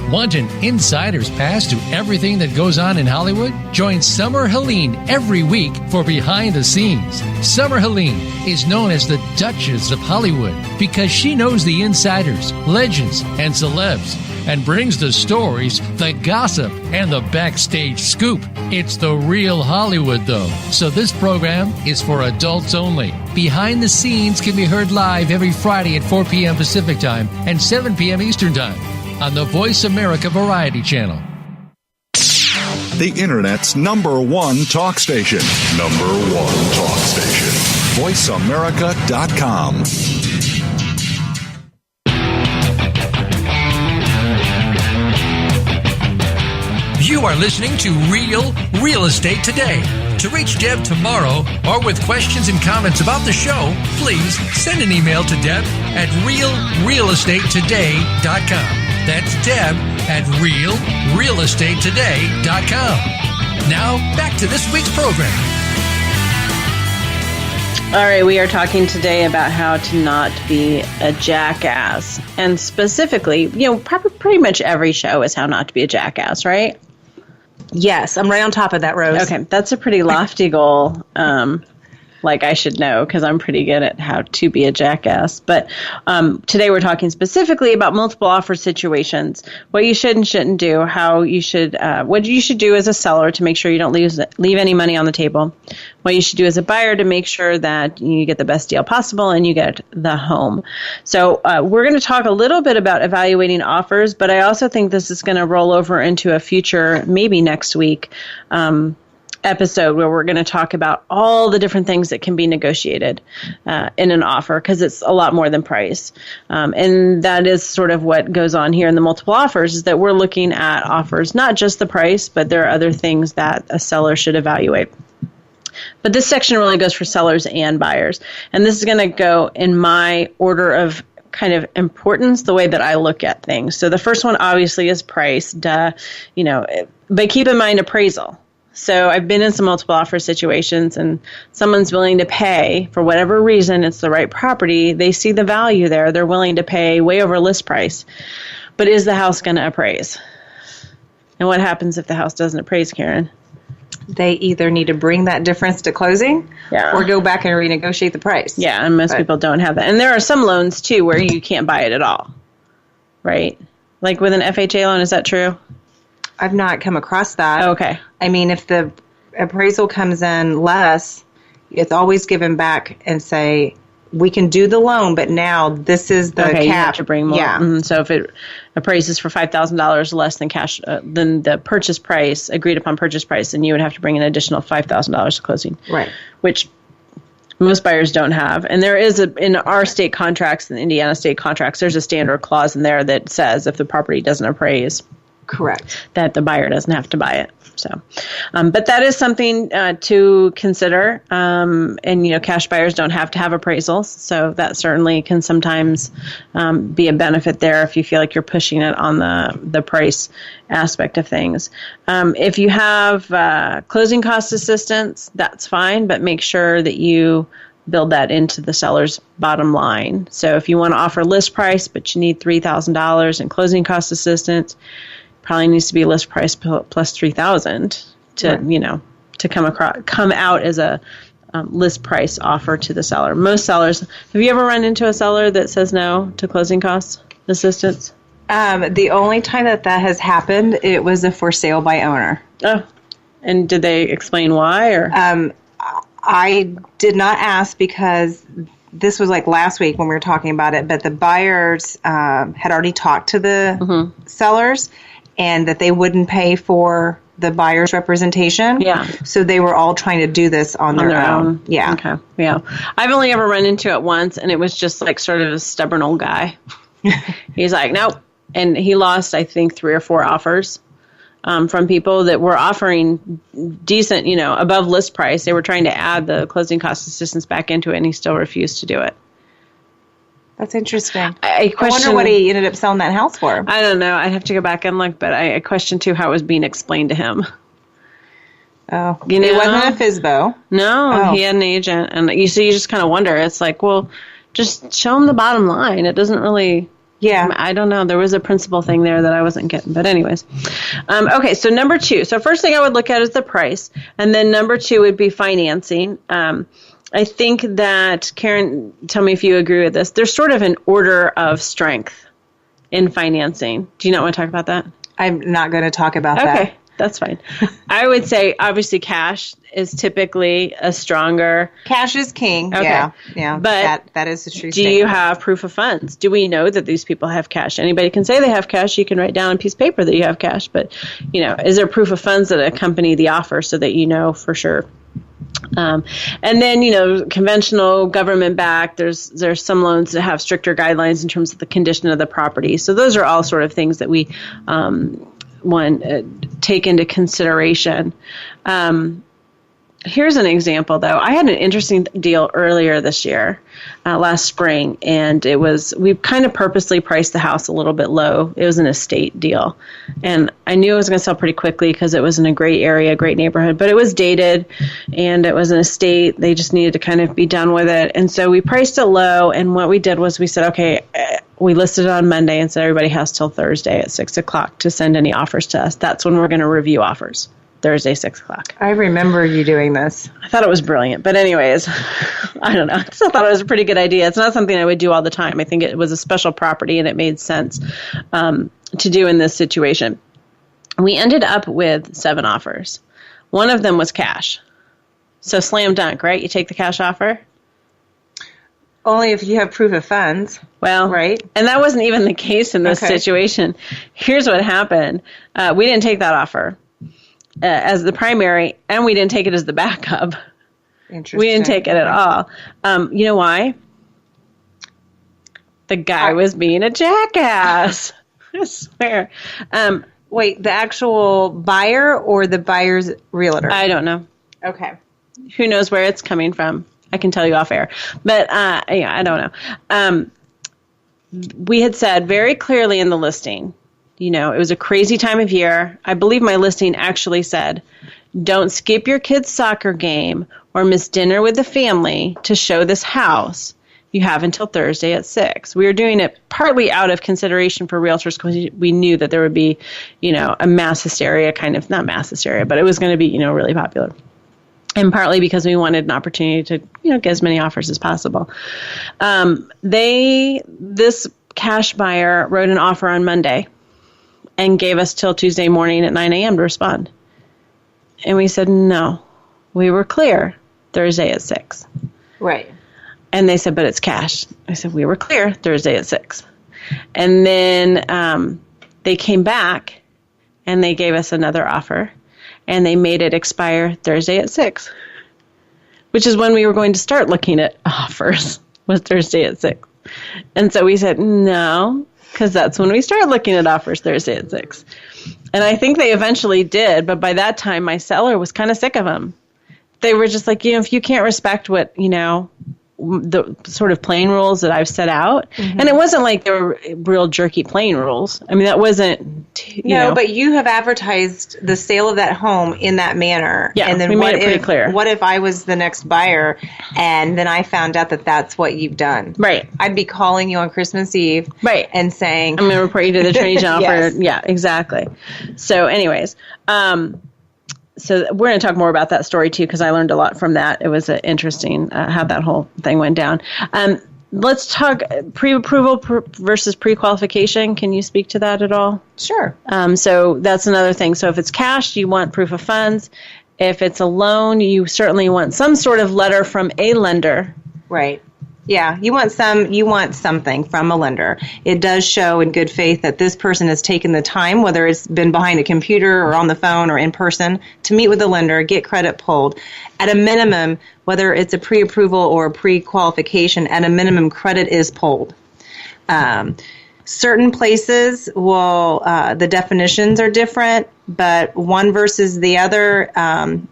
Speaker 2: Want an insider's pass to everything that goes on in Hollywood? Join Summer Helene every week for Behind the Scenes. Summer Helene is known as the Duchess of Hollywood because she knows the insiders, legends, and celebs, and brings the stories, the gossip, and the backstage scoop. It's the real Hollywood, though, so this program is for adults only. Behind the Scenes can be heard live every Friday at 4 p.m. Pacific Time and 7 p.m. Eastern Time on the Voice America Variety Channel.
Speaker 5: The Internet's #1 talk station. #1 talk station. VoiceAmerica.com.
Speaker 2: You are listening to Real Estate Today. To reach Deb Tomaro or with questions and comments about the show, please send an email to Deb at realrealestatetoday.com. That's Deb at realrealestatetoday.com. Now, back to this week's program.
Speaker 3: All right, we are talking today about how to not be a jackass. And specifically, probably pretty much every show is how not to be a jackass, right?
Speaker 4: Yes, I'm right on top of that, Rose.
Speaker 3: Okay, that's a pretty lofty goal. Like I should know because I'm pretty good at how to be a jackass. But today we're talking specifically about multiple offer situations, what you should and shouldn't do, how you should, what you should do as a seller to make sure you don't leave any money on the table, what you should do as a buyer to make sure that you get the best deal possible and you get the home. So we're going to talk a little bit about evaluating offers, but I also think this is going to roll over into a future, maybe next week, episode where we're going to talk about all the different things that can be negotiated in an offer because it's a lot more than price. And that is sort of what goes on here in the multiple offers is that we're looking at offers, not just the price, but there are other things that a seller should evaluate. But this section really goes for sellers and buyers. And this is going to go in my order of kind of importance, the way that I look at things. So the first one obviously is price, but keep in mind appraisal. So I've been in some multiple offer situations and someone's willing to pay for whatever reason, it's the right property. They see the value there. They're willing to pay way over list price. But is the house going to appraise? And what happens if the house doesn't appraise, Karen?
Speaker 4: They either need to bring that difference to closing or go back and renegotiate the price.
Speaker 3: Yeah, and most people don't have that. And there are some loans, too, where you can't buy it at all, right? Like with an FHA loan, is that true?
Speaker 4: I've not come across that.
Speaker 3: Okay.
Speaker 4: I mean, if the appraisal comes in less, it's always given back and say, we can do the loan, but now this is the cap.
Speaker 3: You have to bring more.
Speaker 4: Yeah.
Speaker 3: Mm-hmm. So if it appraises for $5,000 less than cash, than the purchase price, agreed upon purchase price, then you would have to bring an additional $5,000 to closing.
Speaker 4: Right.
Speaker 3: Which most buyers don't have. And there is in our state contracts, in Indiana state contracts, there's a standard clause in there that says if the property doesn't appraise,
Speaker 4: correct,
Speaker 3: that the buyer doesn't have to buy it. So, but that is something to consider. And, cash buyers don't have to have appraisals. So that certainly can sometimes be a benefit there if you feel like you're pushing it on the price aspect of things. If you have closing cost assistance, that's fine, but make sure that you build that into the seller's bottom line. So if you want to offer list price, but you need $3,000 in closing cost assistance, probably needs to be list price plus $3,000 to to come out as a list price offer to the seller. Most sellers, have you ever run into a seller that says no to closing costs assistance?
Speaker 4: The only time that has happened, it was a for sale by owner.
Speaker 3: Oh, and did they explain why? Or
Speaker 4: I did not ask because this was like last week when we were talking about it, but the buyers had already talked to the sellers and that they wouldn't pay for the buyer's representation.
Speaker 3: Yeah.
Speaker 4: So they were all trying to do this on their own. Yeah.
Speaker 3: Okay. Yeah. I've only ever run into it once, and it was just like sort of a stubborn old guy. He's like, nope. And he lost, I think, 3 or 4 offers from people that were offering decent, above list price. They were trying to add the closing cost assistance back into it, and he still refused to do it.
Speaker 4: That's interesting.
Speaker 3: I
Speaker 4: wonder what he ended up selling that house for.
Speaker 3: I don't know. I'd have to go back and look, but I question, too, how it was being explained to him.
Speaker 4: Oh, it wasn't a FSBO.
Speaker 3: No, he had an agent. And you just kind of wonder. It's like, well, just show him the bottom line. It doesn't really...
Speaker 4: Yeah.
Speaker 3: I don't know. There was a principal thing there that I wasn't getting. But anyways. Okay, so number 2. So first thing I would look at is the price. And then number 2 would be financing. I think that, Karen, tell me if you agree with this. There's sort of an order of strength in financing. Do you not want to talk about that?
Speaker 4: I'm not going to talk about that.
Speaker 3: Okay, that's fine. I would say, obviously, cash is typically a stronger...
Speaker 4: Cash is king.
Speaker 3: Okay.
Speaker 4: Yeah.
Speaker 3: But
Speaker 4: that is the true
Speaker 3: statement. Do you have proof of funds? Do we know that these people have cash? Anybody can say they have cash. You can write down on a piece of paper that you have cash. But, is there proof of funds that accompany the offer so that you know for sure? And then, conventional government backed, there's some loans that have stricter guidelines in terms of the condition of the property. So those are all sort of things that we take into consideration. Here's an example, though. I had an interesting deal earlier this year, last spring, and we kind of purposely priced the house a little bit low. It was an estate deal, and I knew it was going to sell pretty quickly because it was in a great area, great neighborhood, but it was dated, and it was an estate. They just needed to kind of be done with it, and so we priced it low, and what we did was we said, okay, we listed it on Monday and said everybody has till Thursday at 6 o'clock to send any offers to us. That's when we're going to review offers. Thursday, 6 o'clock.
Speaker 4: I remember you doing this.
Speaker 3: I thought it was brilliant. But anyways, I don't know. I still thought it was a pretty good idea. It's not something I would do all the time. I think it was a special property and it made sense to do in this situation. We ended up with 7 offers. One of them was cash. So slam dunk, right? You take the cash offer?
Speaker 4: Only if you have proof of funds.
Speaker 3: Well,
Speaker 4: right.
Speaker 3: And that wasn't even the case in this situation. Here's what happened. We didn't take that offer as the primary, and we didn't take it as the backup.
Speaker 4: Interesting.
Speaker 3: We didn't take it at all. You know why? The guy was being a jackass. I swear.
Speaker 4: Wait, the actual buyer or the buyer's realtor?
Speaker 3: I don't know.
Speaker 4: Okay.
Speaker 3: Who knows where it's coming from? I can tell you off air. But, I don't know. We had said very clearly in the listing, it was a crazy time of year. I believe my listing actually said, don't skip your kid's soccer game or miss dinner with the family to show this house. You have until Thursday at 6. We were doing it partly out of consideration for realtors because we knew that there would be, a mass hysteria, kind of, not mass hysteria, but it was going to be, really popular. And partly because we wanted an opportunity to, get as many offers as possible. This cash buyer wrote an offer on Monday and gave us till Tuesday morning at 9 a.m. to respond. And we said, no, we were clear Thursday at 6.
Speaker 4: Right.
Speaker 3: And they said, but it's cash. I said, we were clear Thursday at 6. And then they came back and they gave us another offer and they made it expire Thursday at 6, which is when we were going to start looking at offers, was Thursday at 6. And so we said, no, because that's when we start looking at offers, Thursday at 6. And I think they eventually did, but by that time, my seller was kind of sick of them. They were just like, if you can't respect what, the sort of plain rules that I've set out. Mm-hmm. And it wasn't like they were real jerky plain rules. I mean, that wasn't,
Speaker 4: No, but you have advertised the sale of that home in that manner.
Speaker 3: Yeah,
Speaker 4: and then
Speaker 3: we made it pretty clear.
Speaker 4: What if I was the next buyer and then I found out that that's what you've done?
Speaker 3: Right.
Speaker 4: I'd be calling you on Christmas Eve.
Speaker 3: Right.
Speaker 4: And saying,
Speaker 3: I'm going to report you to the Attorney General
Speaker 4: Yes.
Speaker 3: for, yeah, exactly. So anyways, so we're going to talk more about that story, too, because I learned a lot from that. It was interesting how that whole thing went down. Let's talk pre-approval versus pre-qualification. Can you speak to that at all?
Speaker 4: Sure.
Speaker 3: So that's another thing. So if it's cash, you want proof of funds. If it's a loan, you certainly want some sort of letter from a lender.
Speaker 4: Right. Yeah, you want something from a lender. It does show in good faith that this person has taken the time, whether it's been behind a computer or on the phone or in person, to meet with the lender, get credit pulled. At a minimum, whether it's a pre-approval or a pre-qualification, at a minimum, credit is pulled. Certain places will, the definitions are different, but one versus the other,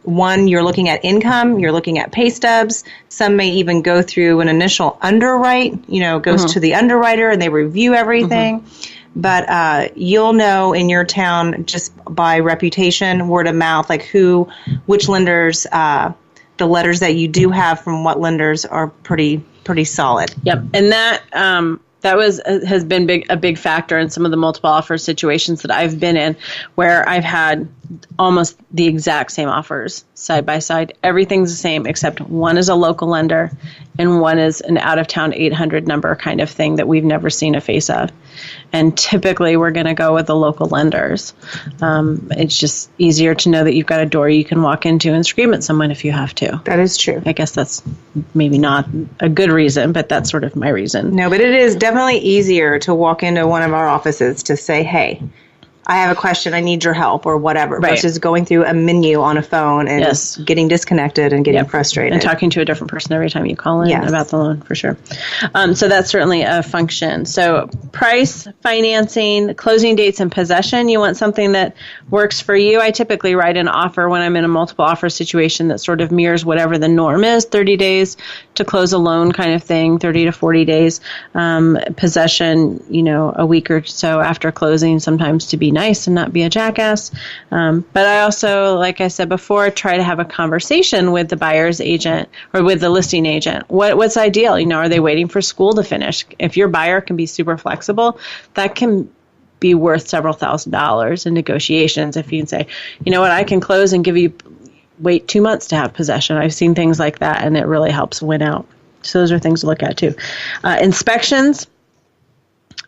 Speaker 4: one, you're looking at income, you're looking at pay stubs. Some may even go through an initial underwrite, goes to the underwriter and they review everything. But you'll know in your town just by reputation, word of mouth, like which lenders, the letters that you do have from what lenders are pretty solid.
Speaker 3: Yep. And that has been a big factor in some of the multiple offer situations that I've been in, where I've had almost the exact same offers side by side. Everything's the same except one is a local lender and one is an out-of-town 800 number kind of thing that we've never seen a face of. And typically we're going to go with the local lenders. It's just easier to know that you've got a door you can walk into and scream at someone if you have to.
Speaker 4: That is true.
Speaker 3: I guess that's maybe not a good reason, but that's sort of my reason.
Speaker 4: No, but it is definitely easier to walk into one of our offices to say, hey, I have a question, I need your help, or whatever, versus going through a menu on a phone and getting disconnected and getting frustrated.
Speaker 3: And talking to a different person every time you call in about the loan, for sure. So that's certainly a function. So price, financing, closing dates, and possession, you want something that works for you. I typically write an offer when I'm in a multiple offer situation that sort of mirrors whatever the norm is, 30 days to close a loan kind of thing, 30 to 40 days. Possession, a week or so after closing, sometimes to be nice and not be a jackass. But I also, like I said before, try to have a conversation with the buyer's agent or with the listing agent. What's ideal? Are they waiting for school to finish? If your buyer can be super flexible, that can be worth several $1,000s in negotiations. If you can say, I can close and wait 2 months to have possession. I've seen things like that, and it really helps win out. So those are things to look at too. Inspections.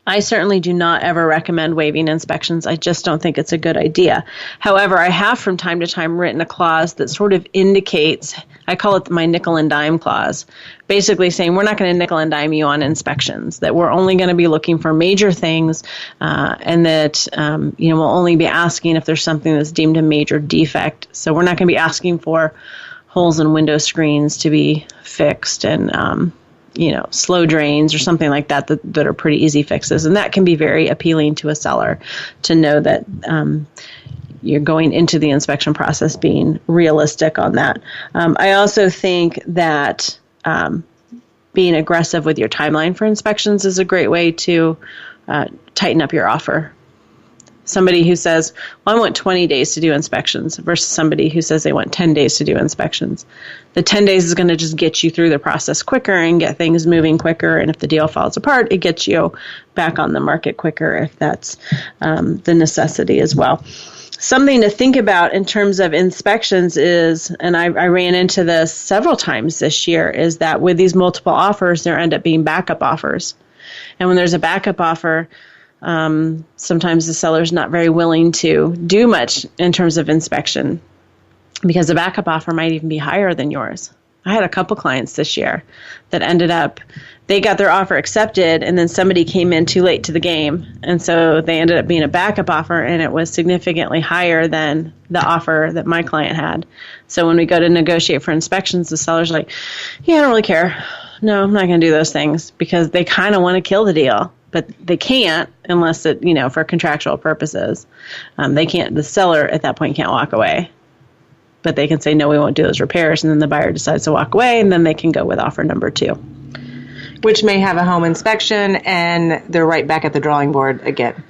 Speaker 3: I certainly do not ever recommend waiving inspections. I just don't think it's a good idea. However, I have from time to time written a clause that sort of indicates, I call it my nickel and dime clause, basically saying we're not going to nickel and dime you on inspections, that we're only going to be looking for major things, and that we'll only be asking if there's something that's deemed a major defect. So we're not going to be asking for holes in window screens to be fixed and slow drains or something like that are pretty easy fixes. And that can be very appealing to a seller to know that you're going into the inspection process being realistic on that. I also think that being aggressive with your timeline for inspections is a great way to tighten up your offer. Somebody who says, I want 20 days to do inspections versus somebody who says they want 10 days to do inspections. The 10 days is going to just get you through the process quicker and get things moving quicker. And if the deal falls apart, it gets you back on the market quicker if that's the necessity as well. Something to think about in terms of inspections is, and I ran into this several times this year, is that with these multiple offers, there end up being backup offers. And when there's a backup offer, sometimes the seller's not very willing to do much in terms of inspection because the backup offer might even be higher than yours. I had a couple clients this year that ended up, they got their offer accepted and then somebody came in too late to the game. And so they ended up being a backup offer and it was significantly higher than the offer that my client had. So when we go to negotiate for inspections, the seller's like, I don't really care. No, I'm not going to do those things because they kind of want to kill the deal. But they can't unless it, for contractual purposes. They can't, the seller at that point can't walk away. But they can say, no, we won't do those repairs. And then the buyer decides to walk away and then they can go with offer number 2.
Speaker 4: Which may have a home inspection and they're right back at the drawing board again.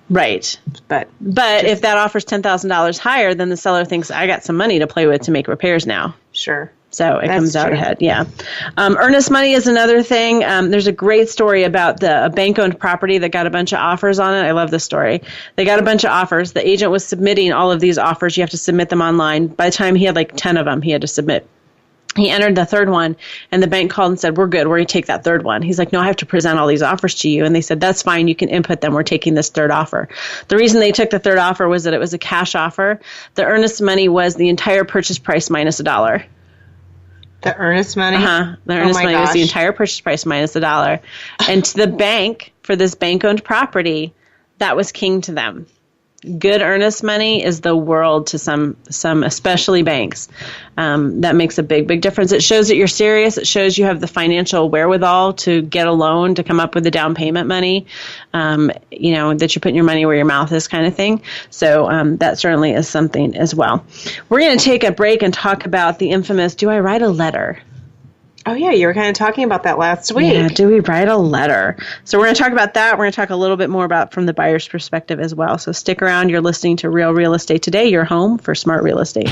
Speaker 3: Right. But if that offer's $10,000 higher, then the seller thinks, I got some money to play with to make repairs now.
Speaker 4: Sure.
Speaker 3: So it comes out ahead. Yeah. Earnest money is another thing. There's a great story about a bank-owned property that got a bunch of offers on it. I love this story. They got a bunch of offers. The agent was submitting all of these offers. You have to submit them online. By the time he had like 10 of them, he had to submit. He entered the third one, and the bank called and said, we're good. We're going to take that third one. He's like, no, I have to present all these offers to you. And they said, that's fine. You can input them. We're taking this third offer. The reason they took the third offer was that it was a cash offer. The earnest money was the entire purchase price minus $1.
Speaker 4: The earnest money?
Speaker 3: The earnest money was the entire purchase price minus $1. And to the bank, for this bank-owned property, that was king to them. Good earnest money is the world to some especially banks. That makes a big, big difference. It shows that you're serious. It shows you have the financial wherewithal to get a loan, to come up with the down payment money, that you're putting your money where your mouth is, kind of thing. So that certainly is something as well. We're going to take a break and talk about the infamous, do I write a letter?
Speaker 4: Oh, yeah, you were kind of talking about that last week.
Speaker 3: Yeah, do we write a letter? So we're going to talk about that. We're going to talk a little bit more about from the buyer's perspective as well. So stick around. You're listening to Real Real Estate Today, your home for smart real estate.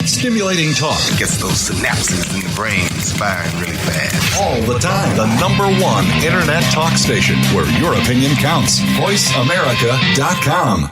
Speaker 5: Stimulating talk.
Speaker 8: It gets those synapses in the brain firing really fast.
Speaker 5: All the time. The number one internet talk station where your opinion counts. VoiceAmerica.com.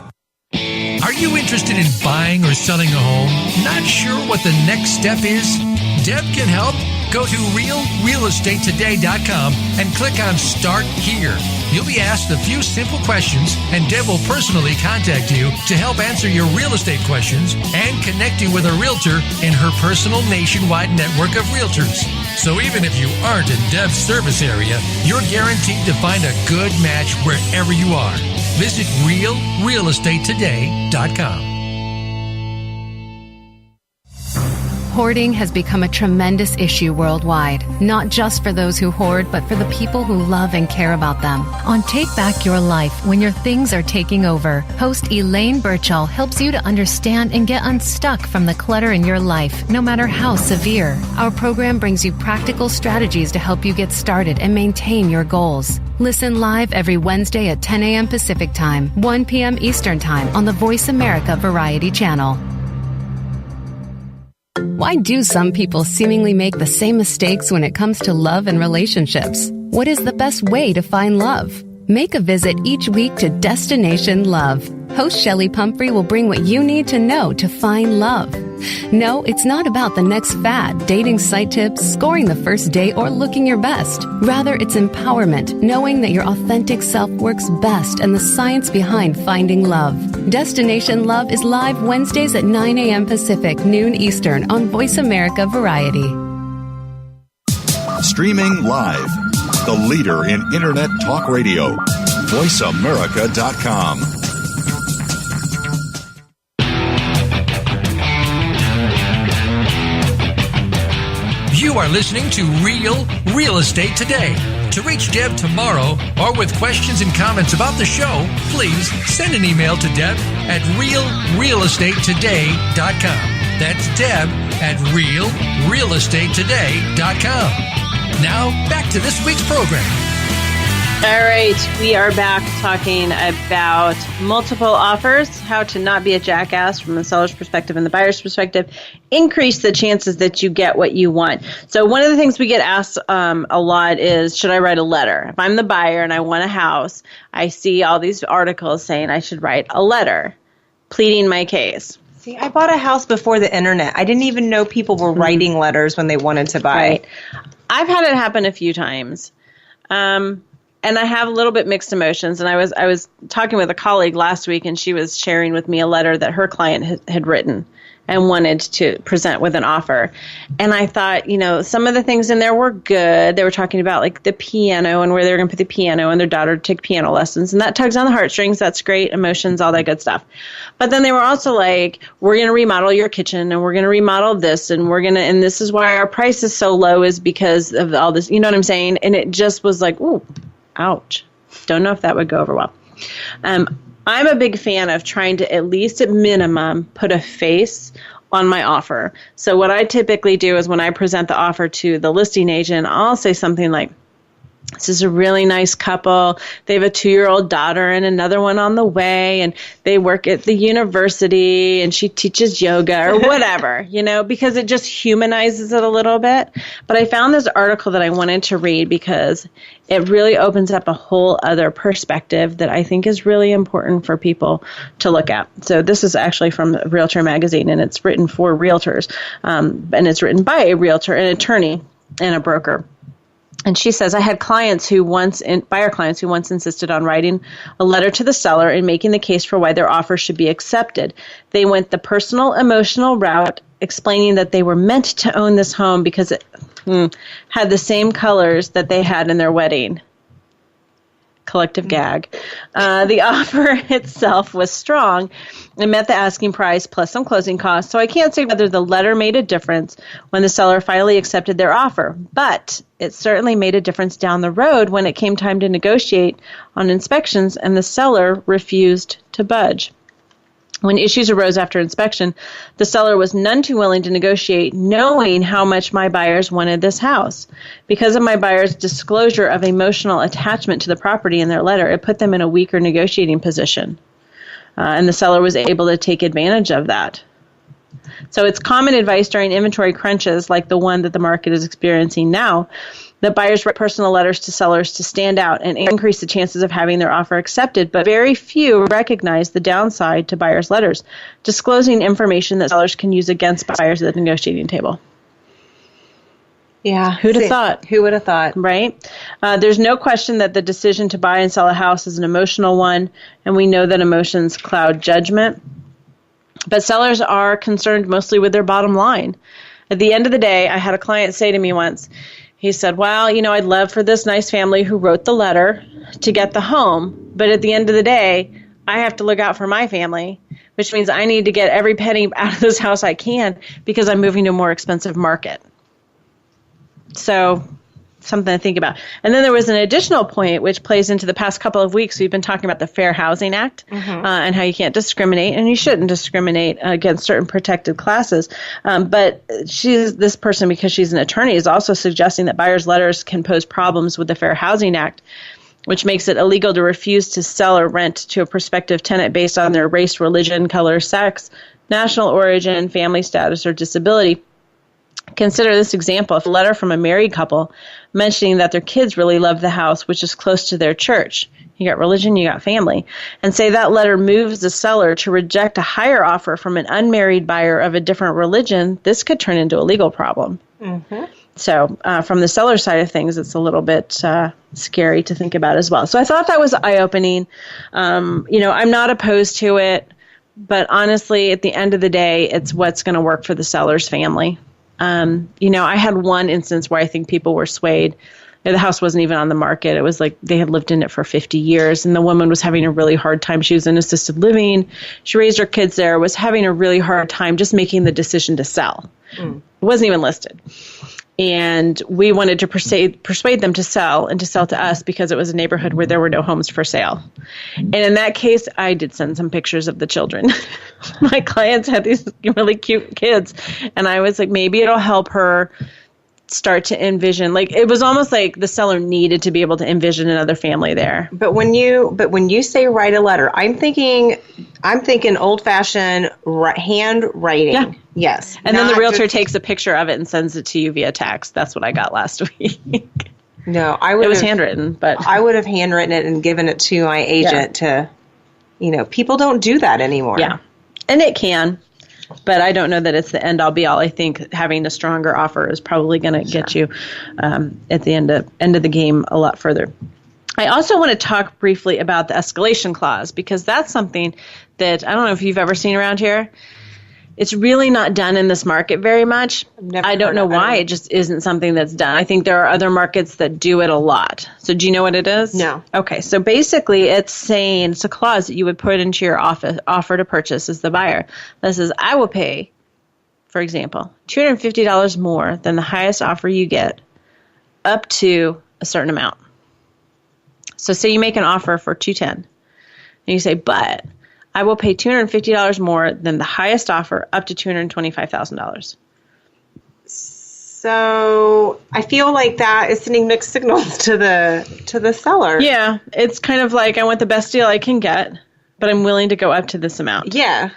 Speaker 2: Are you interested in buying or selling a home? Not sure what the next step is? Deb can help. Go to realrealestatetoday.com and click on Start Here. You'll be asked a few simple questions, and Deb will personally contact you to help answer your real estate questions and connect you with a realtor in her personal nationwide network of realtors. So even if you aren't in Deb's service area, you're guaranteed to find a good match wherever you are. Visit realrealestatetoday.com.
Speaker 9: Hoarding has become a tremendous issue worldwide, not just for those who hoard, but for the people who love and care about them. On Take Back Your Life, When Your Things Are Taking Over, host Elaine Birchall helps you to understand and get unstuck from the clutter in your life, no matter how severe. Our program brings you practical strategies to help you get started and maintain your goals. Listen live every Wednesday at 10 a.m. Pacific Time, 1 p.m. Eastern Time on the Voice America Variety Channel. Why do some people seemingly make the same mistakes when it comes to love and relationships? What is the best way to find love? Make a visit each week to Destination Love. Host Shelley Pumphrey will bring what you need to know to find love. No, it's not about the next fad, dating site tips, scoring the first date, or looking your best. Rather, it's empowerment, knowing that your authentic self works best, and the science behind finding love. Destination Love is live Wednesdays at 9 a.m. Pacific, noon Eastern on Voice America Variety.
Speaker 5: Streaming live. The leader in internet talk radio. VoiceAmerica.com.
Speaker 2: You are listening to Real Real Estate Today. To reach Deb Tomaro or with questions and comments about the show, please send an email to Deb at realrealestatetoday.com. That's Deb at realrealestatetoday.com. Now, back to this week's program.
Speaker 3: All right, we are back talking about multiple offers, how to not be a jackass from the seller's perspective and the buyer's perspective, increase the chances that you get what you want. So one of the things we get asked a lot is, should I write a letter? If I'm the buyer and I want a house, I see all these articles saying I should write a letter, pleading my case.
Speaker 4: See, I bought a house before the internet. I didn't even know people were writing letters when they wanted to buy.
Speaker 3: Right. I've had it happen a few times. And I have a little bit mixed emotions. And I was talking with a colleague last week, and she was sharing with me a letter that her client had written and wanted to present with an offer. And I thought, some of the things in there were good. They were talking about like the piano and where they were going to put the piano and their daughter to take piano lessons. And that tugs on the heartstrings. That's great. Emotions, all that good stuff. But then they were also like, we're going to remodel your kitchen and we're going to remodel this and and this is why our price is so low is because of all this. You know what I'm saying? And it just was like, ooh, ouch. Don't know if that would go over well. I'm a big fan of trying to, at least at minimum, put a face on my offer. So what I typically do is when I present the offer to the listing agent, I'll say something like, This is a really nice couple. They have a 2-year-old daughter and another one on the way, and they work at the university, and she teaches yoga or whatever, because it just humanizes it a little bit. But I found this article that I wanted to read because it really opens up a whole other perspective that I think is really important for people to look at. So this is actually from Realtor magazine, and it's written for realtors, and it's written by a realtor, an attorney, and a broker. And she says, I had buyer clients who once insisted on writing a letter to the seller and making the case for why their offer should be accepted. They went the personal, emotional route, explaining that they were meant to own this home because it had the same colors that they had in their wedding. Collective gag. The offer itself was strong and met the asking price plus some closing costs. So I can't say whether the letter made a difference when the seller finally accepted their offer, but it certainly made a difference down the road when it came time to negotiate on inspections and the seller refused to budge. When issues arose after inspection, the seller was none too willing to negotiate, knowing how much my buyers wanted this house. Because of my buyers' disclosure of emotional attachment to the property in their letter, it put them in a weaker negotiating position. And the seller was able to take advantage of that. So it's common advice during inventory crunches like the one that the market is experiencing now, that buyers write personal letters to sellers to stand out and increase the chances of having their offer accepted, but very few recognize the downside to buyers' letters, disclosing information that sellers can use against buyers at the negotiating table.
Speaker 4: Yeah.
Speaker 3: Who'd have thought?
Speaker 4: Who would have thought?
Speaker 3: Right? There's no question that the decision to buy and sell a house is an emotional one, and we know that emotions cloud judgment. But sellers are concerned mostly with their bottom line. At the end of the day, I had a client say to me once, he said, well, I'd love for this nice family who wrote the letter to get the home, but at the end of the day, I have to look out for my family, which means I need to get every penny out of this house I can because I'm moving to a more expensive market. So something to think about. And then there was an additional point which plays into the past couple of weeks. We've been talking about the Fair Housing Act and how you can't discriminate, and you shouldn't discriminate against certain protected classes. But this person, because she's an attorney, is also suggesting that buyers' letters can pose problems with the Fair Housing Act, which makes it illegal to refuse to sell or rent to a prospective tenant based on their race, religion, color, sex, national origin, family status, or disability. Consider this example: a letter from a married couple mentioning that their kids really love the house, which is close to their church. You got religion, you got family. And say that letter moves the seller to reject a higher offer from an unmarried buyer of a different religion. This could turn into a legal problem. Mm-hmm. So from the seller side of things, it's a little bit scary to think about as well. So I thought that was eye-opening. I'm not opposed to it, but honestly, at the end of the day, it's what's going to work for the seller's family. I had one instance where I think people were swayed. The house wasn't even on the market. It was like they had lived in it for 50 years, and the woman was having a really hard time. She was in assisted living. She raised her kids there, was having a really hard time just making the decision to sell. It wasn't even listed. And we wanted to persuade them to sell and to sell to us because it was a neighborhood where there were no homes for sale. And in that case, I did send some pictures of the children. My clients had these really cute kids. And I was like, maybe it'll help her start to envision. Like, it was almost like the seller needed to be able to envision another family there.
Speaker 4: But when you say write a letter, I'm thinking old fashioned handwriting.
Speaker 3: Yeah.
Speaker 4: Yes.
Speaker 3: And then the realtor takes a picture of it and sends it to you via text. That's what I got last week.
Speaker 4: No,
Speaker 3: it was handwritten, but
Speaker 4: I would have handwritten it and given it to my agent to, people don't do that anymore.
Speaker 3: Yeah. And it can. But I don't know that it's the end all be all. I think having a stronger offer is probably going to get you at the end of the game a lot further. I also want to talk briefly about the escalation clause, because that's something that I don't know if you've ever seen around here. It's really not done in this market very much. I don't know why. It just isn't something that's done. I think there are other markets that do it a lot. So do you know what it is?
Speaker 4: No.
Speaker 3: Okay. So basically it's a clause that you would put into your offer to purchase as the buyer. That says, I will pay, for example, $250 more than the highest offer you get up to a certain amount. So say you make an offer for $210 and you say, but I will pay $250 more than the highest offer up to $225,000.
Speaker 4: So I feel like that is sending mixed signals to the seller.
Speaker 3: Yeah, it's kind of like I want the best deal I can get, but I'm willing to go up to this amount.
Speaker 4: Yeah.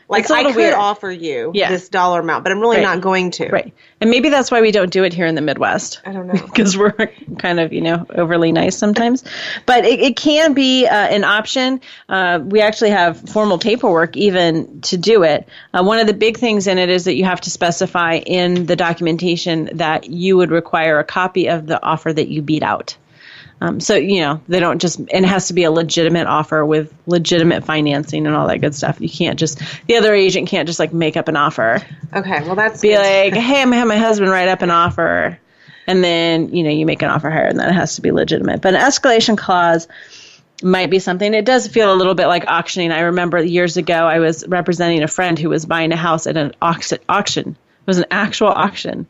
Speaker 4: Like I could offer you this dollar amount, but I'm really not going to.
Speaker 3: Right. And maybe that's why we don't do it here in the Midwest.
Speaker 4: I don't know.
Speaker 3: Because we're kind of, overly nice sometimes. But it can be an option. We actually have formal paperwork even to do it. One of the big things in it is that you have to specify in the documentation that you would require a copy of the offer that you beat out. So, they don't just, and it has to be a legitimate offer with legitimate financing and all that good stuff. You can't just, the other agent can't just like make up an offer.
Speaker 4: Okay, well that's
Speaker 3: be good. Like, hey, I'm going to have my husband write up an offer. And then, you make an offer higher and that has to be legitimate. But an escalation clause might be something. It does feel a little bit like auctioning. I remember years ago, I was representing a friend who was buying a house at an auction. It was an actual auction.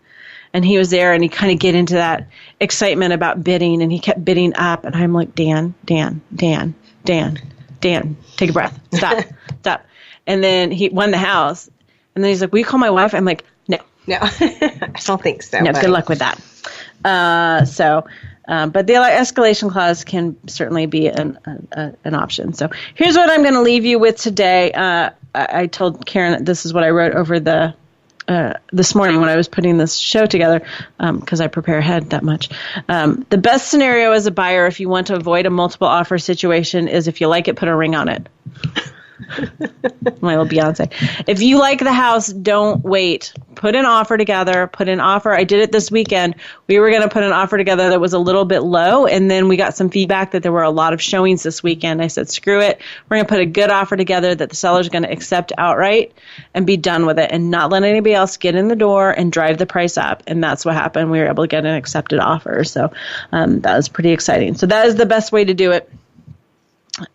Speaker 3: And he was there and he kind of get into that excitement about bidding and he kept bidding up. And I'm like, Dan, take a breath. Stop. And then he won the house. And then he's like, will you call my wife? I'm like, no.
Speaker 4: I don't think so.
Speaker 3: No, good luck with that. But the escalation clause can certainly be an option. So here's what I'm going to leave you with today. I told Karen that this is what I wrote over this morning when I was putting this show together, because I prepare ahead that much. The best scenario as a buyer, if you want to avoid a multiple offer situation, is if you like it, put a ring on it. My little Beyonce. If you like the house, don't wait. Put an offer together. I did it this weekend. We were going to put an offer together that was a little bit low, and then we got some feedback that there were a lot of showings this weekend. I said, screw it. We're going to put a good offer together that the seller's going to accept outright and be done with it and not let anybody else get in the door and drive the price up. And that's what happened. We were able to get an accepted offer. So that was pretty exciting. So that is the best way to do it.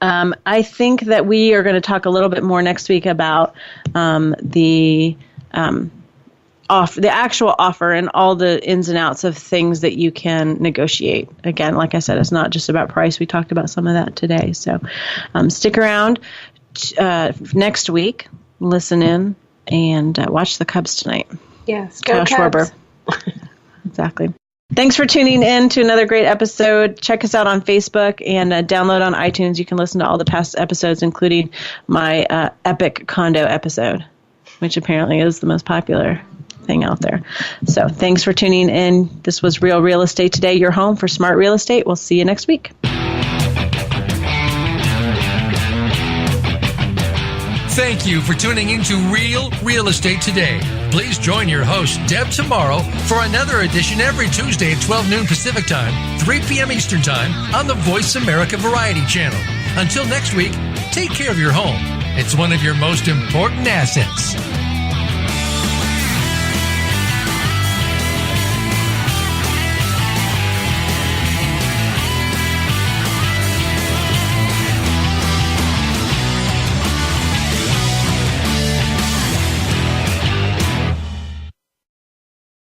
Speaker 3: I think that we are going to talk a little bit more next week about the actual offer and all the ins and outs of things that you can negotiate. Again, like I said, it's not just about price. We talked about some of that today. So stick around next week, listen in, and watch the Cubs tonight.
Speaker 4: Yes,
Speaker 3: Kyle Schwarber. Exactly. Thanks for tuning in to another great episode. Check us out on Facebook and download on iTunes. You can listen to all the past episodes, including my epic condo episode, which apparently is the most popular thing out there. So thanks for tuning in. This was Real Real Estate Today, your home for smart real estate. We'll see you next week.
Speaker 2: Thank you for tuning into Real Real Estate Today. Please join your host, Deb Tomaro, for another edition every Tuesday at 12 noon Pacific Time, 3 p.m. Eastern Time on the Voice America Variety Channel. Until next week, take care of your home. It's one of your most important assets.